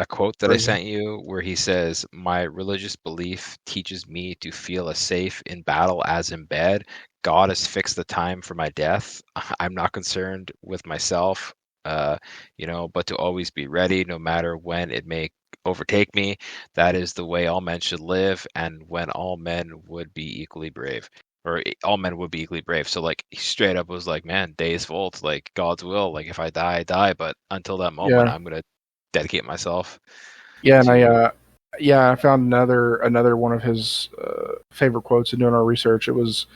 quote that I crazy. sent you where he says, "My religious belief teaches me to feel as safe in battle as in bed. God has fixed the time for my death. I'm not concerned with myself, but to always be ready, no matter when it may overtake me. That is the way all men should live, and when all men would be equally brave." Or all men would be equally brave. So like he straight up was like, man, days full. It's like God's will. Like if I die, I die. But until that moment, Yeah, I'm gonna dedicate myself Yeah, and to. I found another one of his favorite quotes in doing our research. It was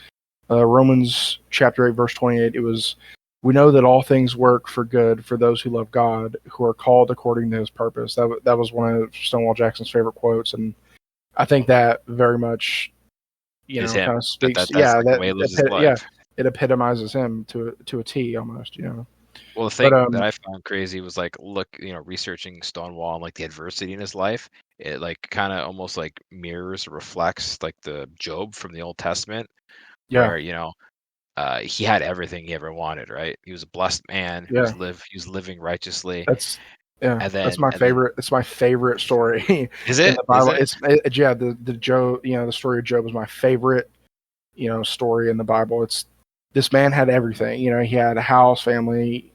Romans chapter 8, verse 28. It was, "We know that all things work for good for those who love God, who are called according to His purpose." That was one of Stonewall Jackson's favorite quotes, and I think that very much, Is kind him. of speaks. That's Yeah, like the way he lives his life. it epitomizes him to a T almost. Well, the But thing that I found crazy was like, look, researching Stonewall and like the adversity in his life, it like kind of almost like mirrors or reflects like the Job from the Old Testament, yeah, where he had everything he ever wanted, right? He was a blessed man who yeah, he was living righteously, that's yeah, and that's then my and then favorite. It's my favorite story is in it the is Bible. it? Yeah, the Job. The story of Job is my favorite. Story in the Bible. It's this man had everything. He had a house, family,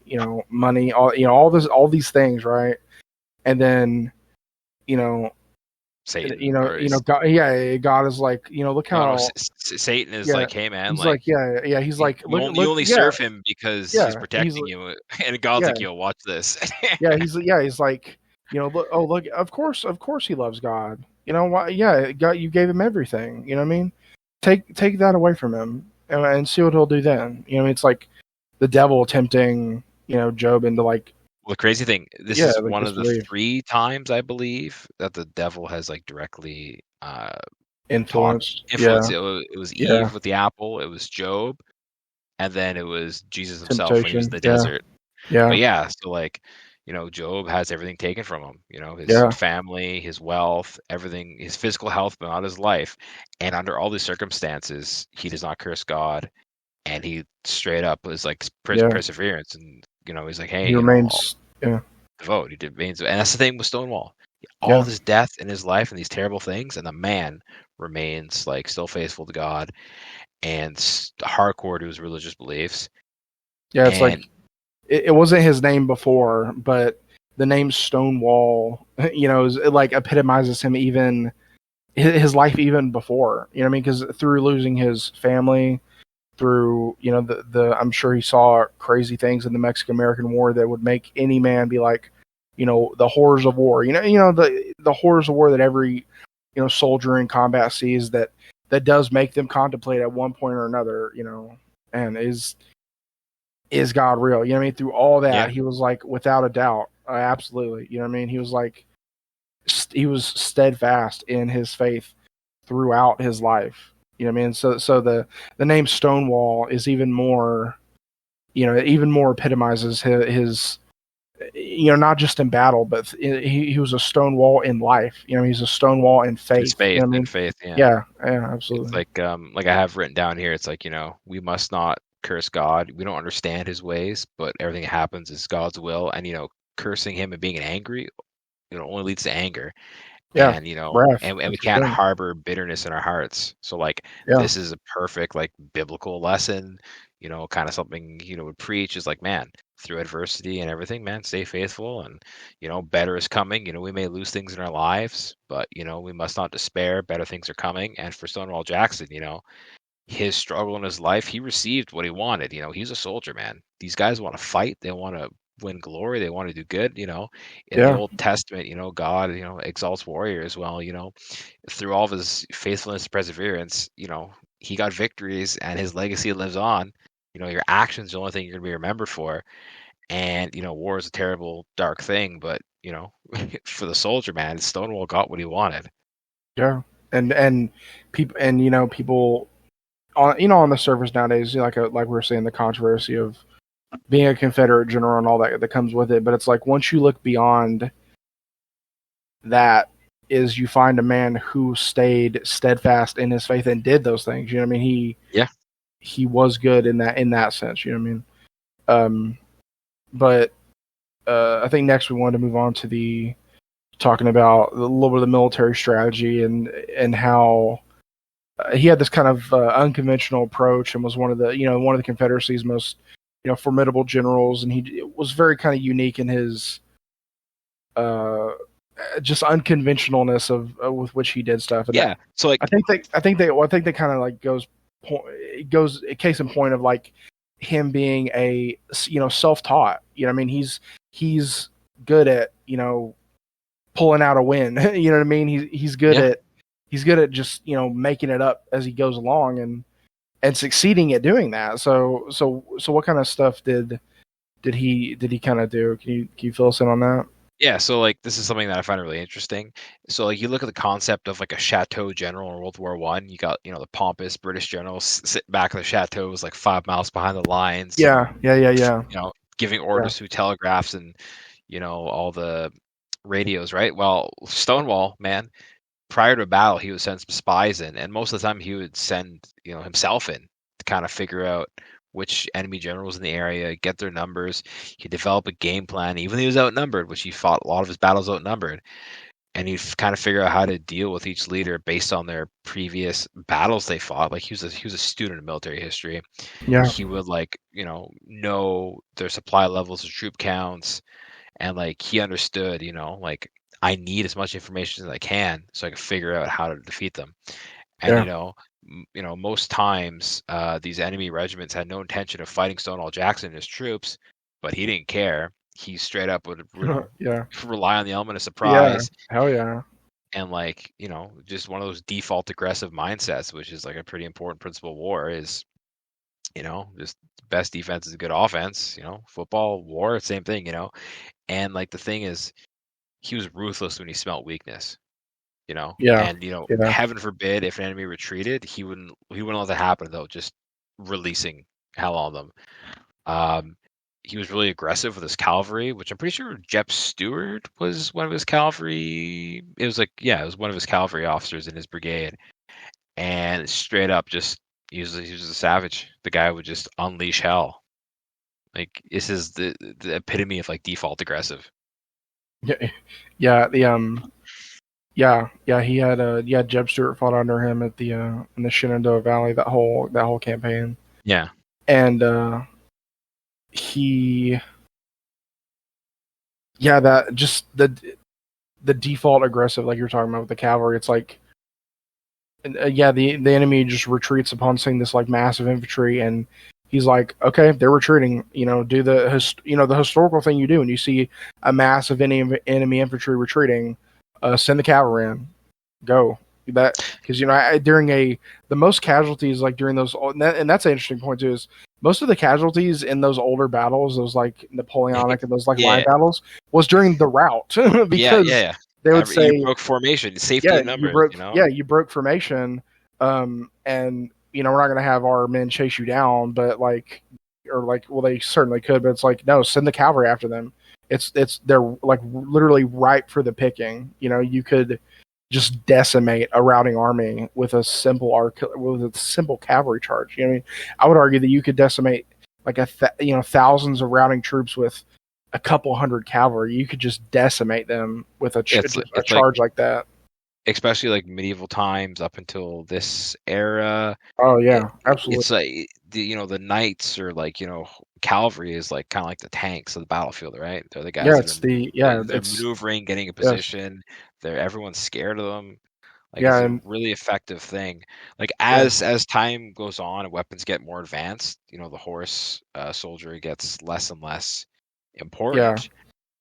money, all these things, right? And then, you know, Satan or is God, yeah, God is like, look no how, Satan is yeah, like, hey man, he's like like, yeah, yeah, he's like, you look, only yeah, serve him because he's yeah, he's protecting like, you, and God's yeah, like, yo, watch this. he's like, look, oh, look, of course, he loves God. Why? Yeah, God, you gave him everything. You know what I mean? Take that away from him, and see what he'll do then. It's like the devil tempting, Job into like, Well, the crazy thing, this yeah, is like one of the disbelief, 3 times I believe that the devil has like directly talked influence. influence. Yeah, It was yeah, Eve with the apple, it was Job, and then it was Jesus himself when he was in temptation. the Yeah, desert. But yeah, yeah, so like, Job has everything taken from him, his yeah, family, his wealth, everything, his physical health, but not his life. And under all these circumstances, he does not curse God. And he straight up was like yeah. perseverance. And, he's like, hey, He I'll remains. Yeah, devote. He did, and that's the thing with Stonewall. All yeah, this death in his life and these terrible things, and the man remains like still faithful to God and hardcore to his religious beliefs. yeah. It's And like it wasn't his name before, but the name Stonewall, it like epitomizes him even his life even before. You know what I mean? Because through losing his family, through the I'm sure he saw crazy things in the Mexican American War that would make any man be like, the horrors of war. The horrors of war that every soldier in combat sees, that does make them contemplate at one point or another. And is God real? You know what I mean? Through all that, yeah, he was like, without a doubt, absolutely. You know what I mean? He was like, he was steadfast in his faith throughout his life. You know what I mean? So the name Stonewall is even more, even more epitomizes his not just in battle, but he was a Stonewall in life. He's a Stonewall in his faith. You faith know what I and mean? faith. Yeah, Yeah, yeah, it's absolutely. like I have written down here. It's like we must not curse God. We don't understand His ways, but everything that happens is God's will. And cursing Him and being angry, only leads to anger. Yeah, And wrath. and we That's for can't sure. harbor bitterness in our hearts. So like Yeah, this is a perfect like biblical lesson, kind of something would preach is like, man, through adversity and everything, man, stay faithful, and better is coming. We may lose things in our lives, but we must not despair. Better things are coming. And for Stonewall Jackson, his struggle in his life, he received what he wanted. He's a soldier, man. These guys want to fight. They want to win glory. They want to do good. In the yeah, Old Testament, God, exalts warriors. Well, through all of his faithfulness and perseverance, he got victories and his legacy lives on. Your actions are the only thing you're going to be remembered for. And, war is a terrible, dark thing. But, for the soldier, man, Stonewall got what he wanted. yeah. And people, and people on on the surface nowadays, like we were saying, the controversy of being a Confederate general and all that comes with it. But it's like, once you look beyond that, is you find a man who stayed steadfast in his faith and did those things. You know what I mean? Yeah. He was good in that sense. You know what I mean? Um, but I think next we wanted to move on to the talking about a little bit of the military strategy and how he had this kind of unconventional approach and was one of the Confederacy's most formidable generals, and he was very kind of unique in his uh, just unconventionalness of with which he did stuff. And Yeah. So like, I think they kind of like goes a case in point of like him being a self-taught. I mean, he's good at pulling out a win. You know what I mean? He's good Yeah. at just making it up as he goes along and succeeding at doing that. So what kind of stuff did he kind of do? Can you fill us in on that? Yeah, so like this is something that I find really interesting. So like you look at the concept of like a chateau general in World War One. You got the pompous British generals sitting back in the chateaus like 5 miles behind the lines, Yeah. giving Yeah. orders through telegraphs and all the radios, right? Well, Stonewall, man, prior to a battle, he would send some spies in, and most of the time he would send himself in to kind of figure out which enemy generals in the area, get their numbers. He'd develop a game plan, even though he was outnumbered, which he fought a lot of his battles outnumbered, and he'd kind of figure out how to deal with each leader based on their previous battles they fought. Like he was a student of military history. Yeah. He would know their supply levels, their troop counts, and like he understood, like I need as much information as I can so I can figure out how to defeat them. And Yeah. most times these enemy regiments had no intention of fighting Stonewall Jackson and his troops, but he didn't care. He straight up would Yeah. rely on the element of Yeah. surprise Hell yeah. and just one of those default aggressive mindsets, which is like a pretty important principle of war is just best defense is a good offense. Football, war, same thing. And like the thing is, he was ruthless when he smelt weakness. Yeah. And Yeah. heaven forbid if an enemy retreated, he wouldn't let that happen though, just releasing hell on them. He was really aggressive with his cavalry, which I'm pretty sure Jeb Stuart was one of his cavalry. It was one of his cavalry officers in his brigade, and straight up just he was a savage. The guy would just unleash hell. Like this is the epitome of like default aggressive. Yeah. Yeah. Yeah. He had Jeb Stuart fought under him at the in the Shenandoah Valley that whole campaign. Yeah. And he that just the default aggressive, like you're talking about with the cavalry. It's like the enemy just retreats upon seeing this like massive infantry, and he's like, okay, they're retreating. Do the historical thing you do when you see a massive enemy infantry retreating. Send the cavalry in, go. That because during the most casualties like during those, and that's an interesting point too, is most of the casualties in those older battles, those like Napoleonic and those like line battles, was during the rout because they would say you broke formation, safety in numbers. You broke formation, and we're not going to have our men chase you down, but well, they certainly could, but it's like, no, send the cavalry after them. They're like literally ripe for the picking. You could just decimate a routing army with a simple cavalry charge. I would argue that you could decimate like thousands of routing troops with a couple hundred cavalry. You could just decimate them with a charge like that. Especially like medieval times up until this era. Oh yeah, absolutely. It's like the knights or cavalry is like kind of like the tanks of the battlefield, right? They're the guys. They're maneuvering, getting a position. Everyone's scared of them. Like it's a really effective thing. Like as time goes on and weapons get more advanced, the horse soldier gets less and less important. Yeah.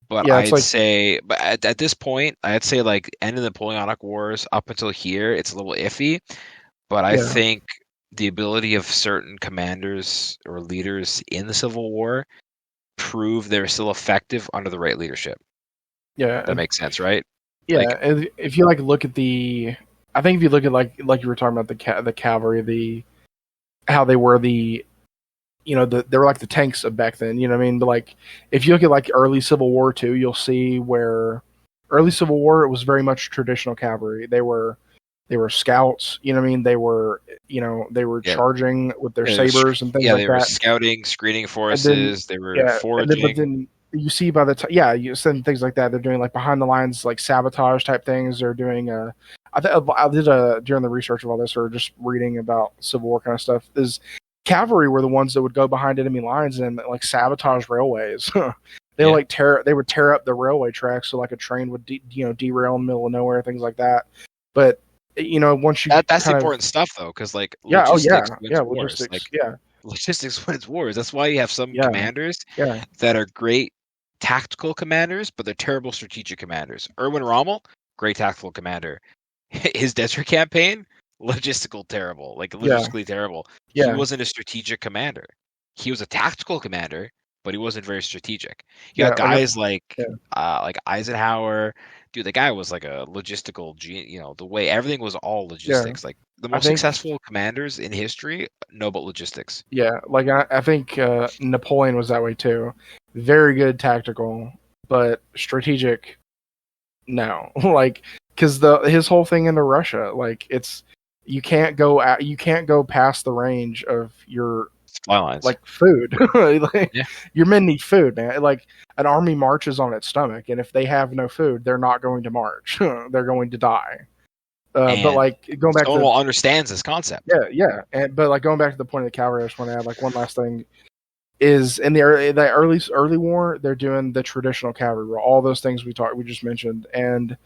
But I'd say, at this point, I'd say like end of the Napoleonic Wars up until here, it's a little iffy. But I think the ability of certain commanders or leaders in the Civil War prove they're still effective under the right leadership. Yeah, that makes sense, right? Yeah, if you look at I think if you look at like you were talking about the cavalry, how they were they were like the tanks of back then. You know what I mean? But like if you look at like early Civil War too, you'll see where early Civil War it was very much traditional cavalry. They were scouts. You know what I mean? They were charging with their sabers and things like that. Yeah, they were scouting, screening forces. They were foraging. But then you see by the time, you send things like that. They're doing like behind the lines, like sabotage type things. They're doing I did during the research of all this, or just reading about Civil War kind of stuff. Is cavalry were the ones that would go behind enemy lines and like sabotage railways. They would tear up the railway tracks so like a train would derail in the middle of nowhere, things like that. But once you that's important stuff though, because like logistics wins wars. That's why you have some commanders that are great tactical commanders, but they're terrible strategic commanders. Erwin Rommel, great tactical commander. His desert campaign, Yeah, logistically terrible. He yeah, wasn't a strategic commander. He was a tactical commander, but he wasn't very strategic. You got yeah. guys Yeah, like Eisenhower. Dude, the guy was like a logistical the way everything was all yeah. logistics. Like the I most think successful commanders in history know about logistics. yeah, like I think Napoleon was that way too. Very good tactical, but strategic. No, like because the his whole thing into Russia, like it's you can't go past the range of your Supply lines. like food. Like, Yeah. your men need food, man. Like an army marches on its stomach, and if they have no food, they're not going to march. They're going to die. But And like going back to Stonewall understands this concept. yeah, and but like going back to the point of the cavalry, I just want to add like one last thing is in the early war, they're doing the traditional cavalry role, all those things we just mentioned, and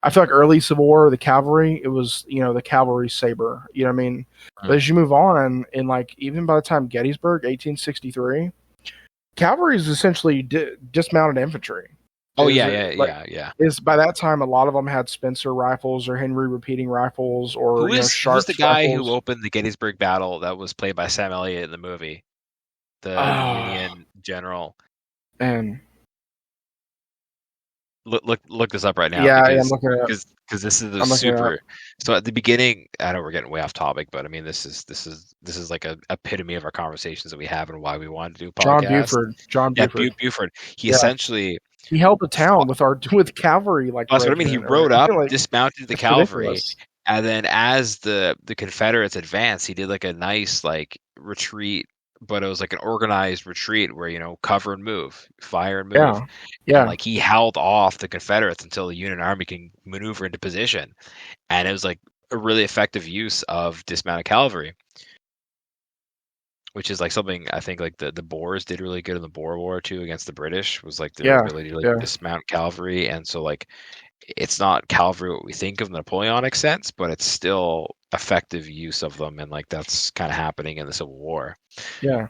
I feel like early Civil War, the cavalry, it was the cavalry saber, you know what I mean. But as you move on, in like even by the time Gettysburg, 1863, cavalry is essentially dismounted infantry. Oh Is yeah, it yeah, like yeah, yeah. is by that time a lot of them had Spencer rifles or Henry repeating rifles or Who's the Sharps guy who rifles. opened the Gettysburg battle that was played by Sam Elliott in the movie? The Ah, Union general. and Look this up right now yeah, I'm because looking it up. this is a I'm looking it up. super. So at the beginning, I know we're getting way off topic, but I mean this is like a epitome of our conversations that we have and why we wanted to do a John podcast. Buford. John Yeah, Buford. Buford. He Yeah, essentially he held the town fought. with our with cavalry like That's what I mean. He regiment, right? rode up, Like dismounted the it's cavalry, ridiculous. and then as the Confederates advanced, he did like a nice like retreat, but it was like an organized retreat where cover and move, fire and move, Yeah, and yeah, like he held off the Confederates until the Union Army can maneuver into position, and it was like a really effective use of dismounted cavalry, which is like something I think like the Boers did really good in the Boer War too against the British was like their yeah, ability to like yeah, dismount cavalry, and so like it's not cavalry what we think of in the Napoleonic sense, but it's still effective use of them, and like that's kind of happening in the Civil War. yeah,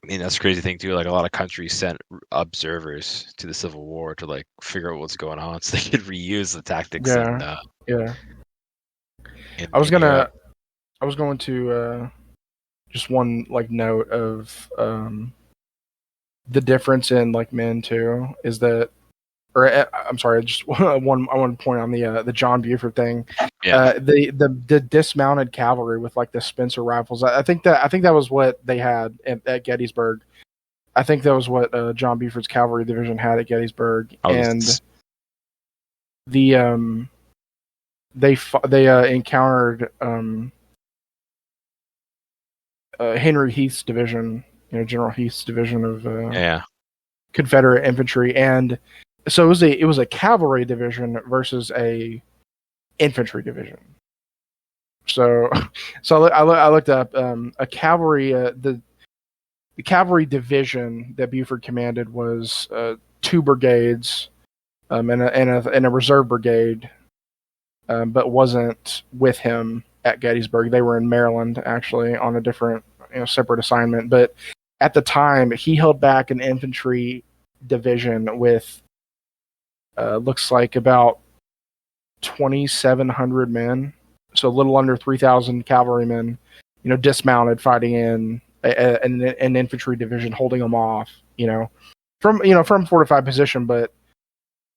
I mean, that's the crazy thing too. Like a lot of countries sent observers to the Civil War to like figure out what's going on, so they could reuse the tactics yeah, yeah. I was in Europe. gonna, I was going to just one like note of the difference in like men too is that, or I'm sorry, just one I want to point on the John Buford thing. Yeah, The dismounted cavalry with like the Spencer rifles. I think that was what they had at Gettysburg. I think that was what John Buford's cavalry division had at Gettysburg, I and was. the they encountered Henry Heath's division, General Heath's division of Yeah, Confederate infantry, and so it was a cavalry division versus a infantry division. So I looked up a cavalry the cavalry division that Buford commanded was two brigades and a reserve brigade, but wasn't with him at Gettysburg. They were in Maryland actually on a different separate assignment. But at the time, he held back an infantry division with looks like about 2,700 men, so a little under 3,000 cavalrymen, dismounted, fighting in an infantry division, holding them off, from fortified position, but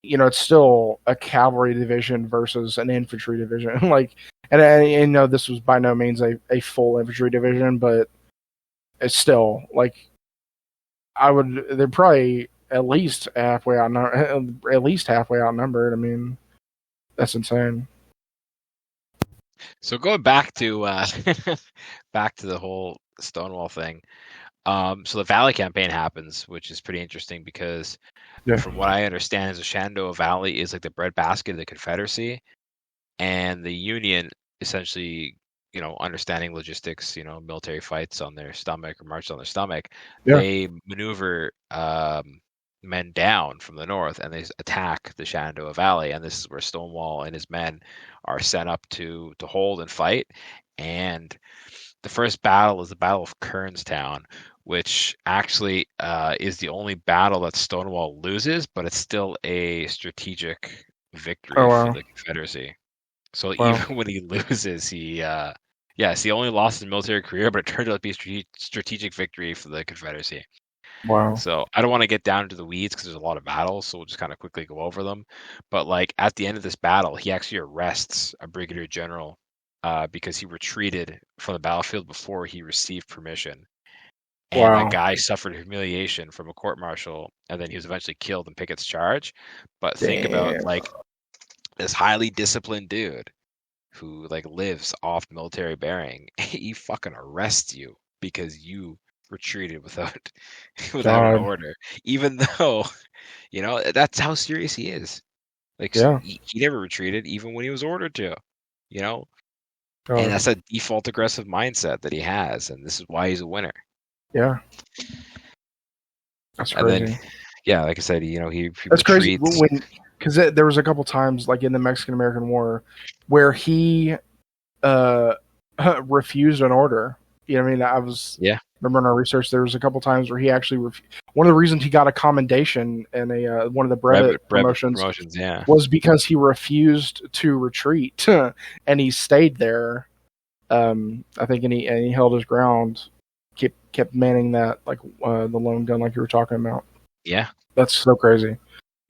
it's still a cavalry division versus an infantry division. Like, and I know this was by no means a full infantry division, but it's still like they're probably at least halfway outnumbered. I mean, that's insane. so going back to back to the whole Stonewall thing. So the Valley campaign happens, which is pretty interesting because Yeah, from what I understand is the Shenandoah Valley is like the breadbasket of the Confederacy, and the Union essentially, understanding logistics, military fights on their stomach or march on their stomach, yeah, they maneuver men down from the north and they attack the Shenandoah Valley, and this is where Stonewall and his men are sent up to hold and fight. And the first battle is the Battle of Kernstown, which actually is the only battle that Stonewall loses, but it's still a strategic victory Oh for wow. the Confederacy. So Wow. even when he loses, yes, he only lost his military career, but it turned out to be a strategic victory for the Confederacy. Wow. So I don't want to get down to the weeds because there's a lot of battles, so we'll just kind of quickly go over them. But like at the end of this battle, he actually arrests a brigadier general because he retreated from the battlefield before he received permission. And that Wow. guy suffered humiliation from a court martial, and then he was eventually killed in Pickett's charge. But think about Damn. like this highly disciplined dude who like lives off military bearing. He fucking arrests you because you retreated without without an God. order, even though that's how serious he is. Like Yeah. he never retreated, even when he was ordered to. You know, and God. that's a default aggressive mindset that he has, and this is why he's a winner. Yeah. That's And then, crazy. yeah, like I said, he That's crazy. retreats. Because there was a couple times, like in the Mexican American War, where he uh, refused an order. You know what I mean? Yeah, Remember in our research, there was a couple times where he actually one of the reasons he got a commendation and one of the brevet promotions yeah, was because he refused to retreat and he stayed there. I think, and he held his ground, kept manning that like the lone gun, like you were talking about. yeah. That's so crazy.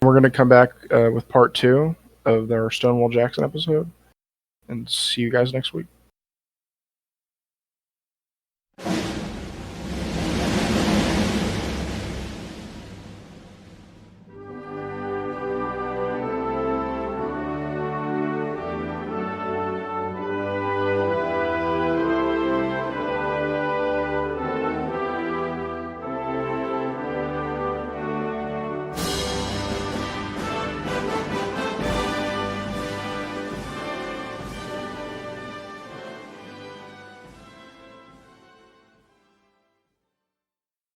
We're going to come back with part 2 of our Stonewall Jackson episode, and see you guys next week.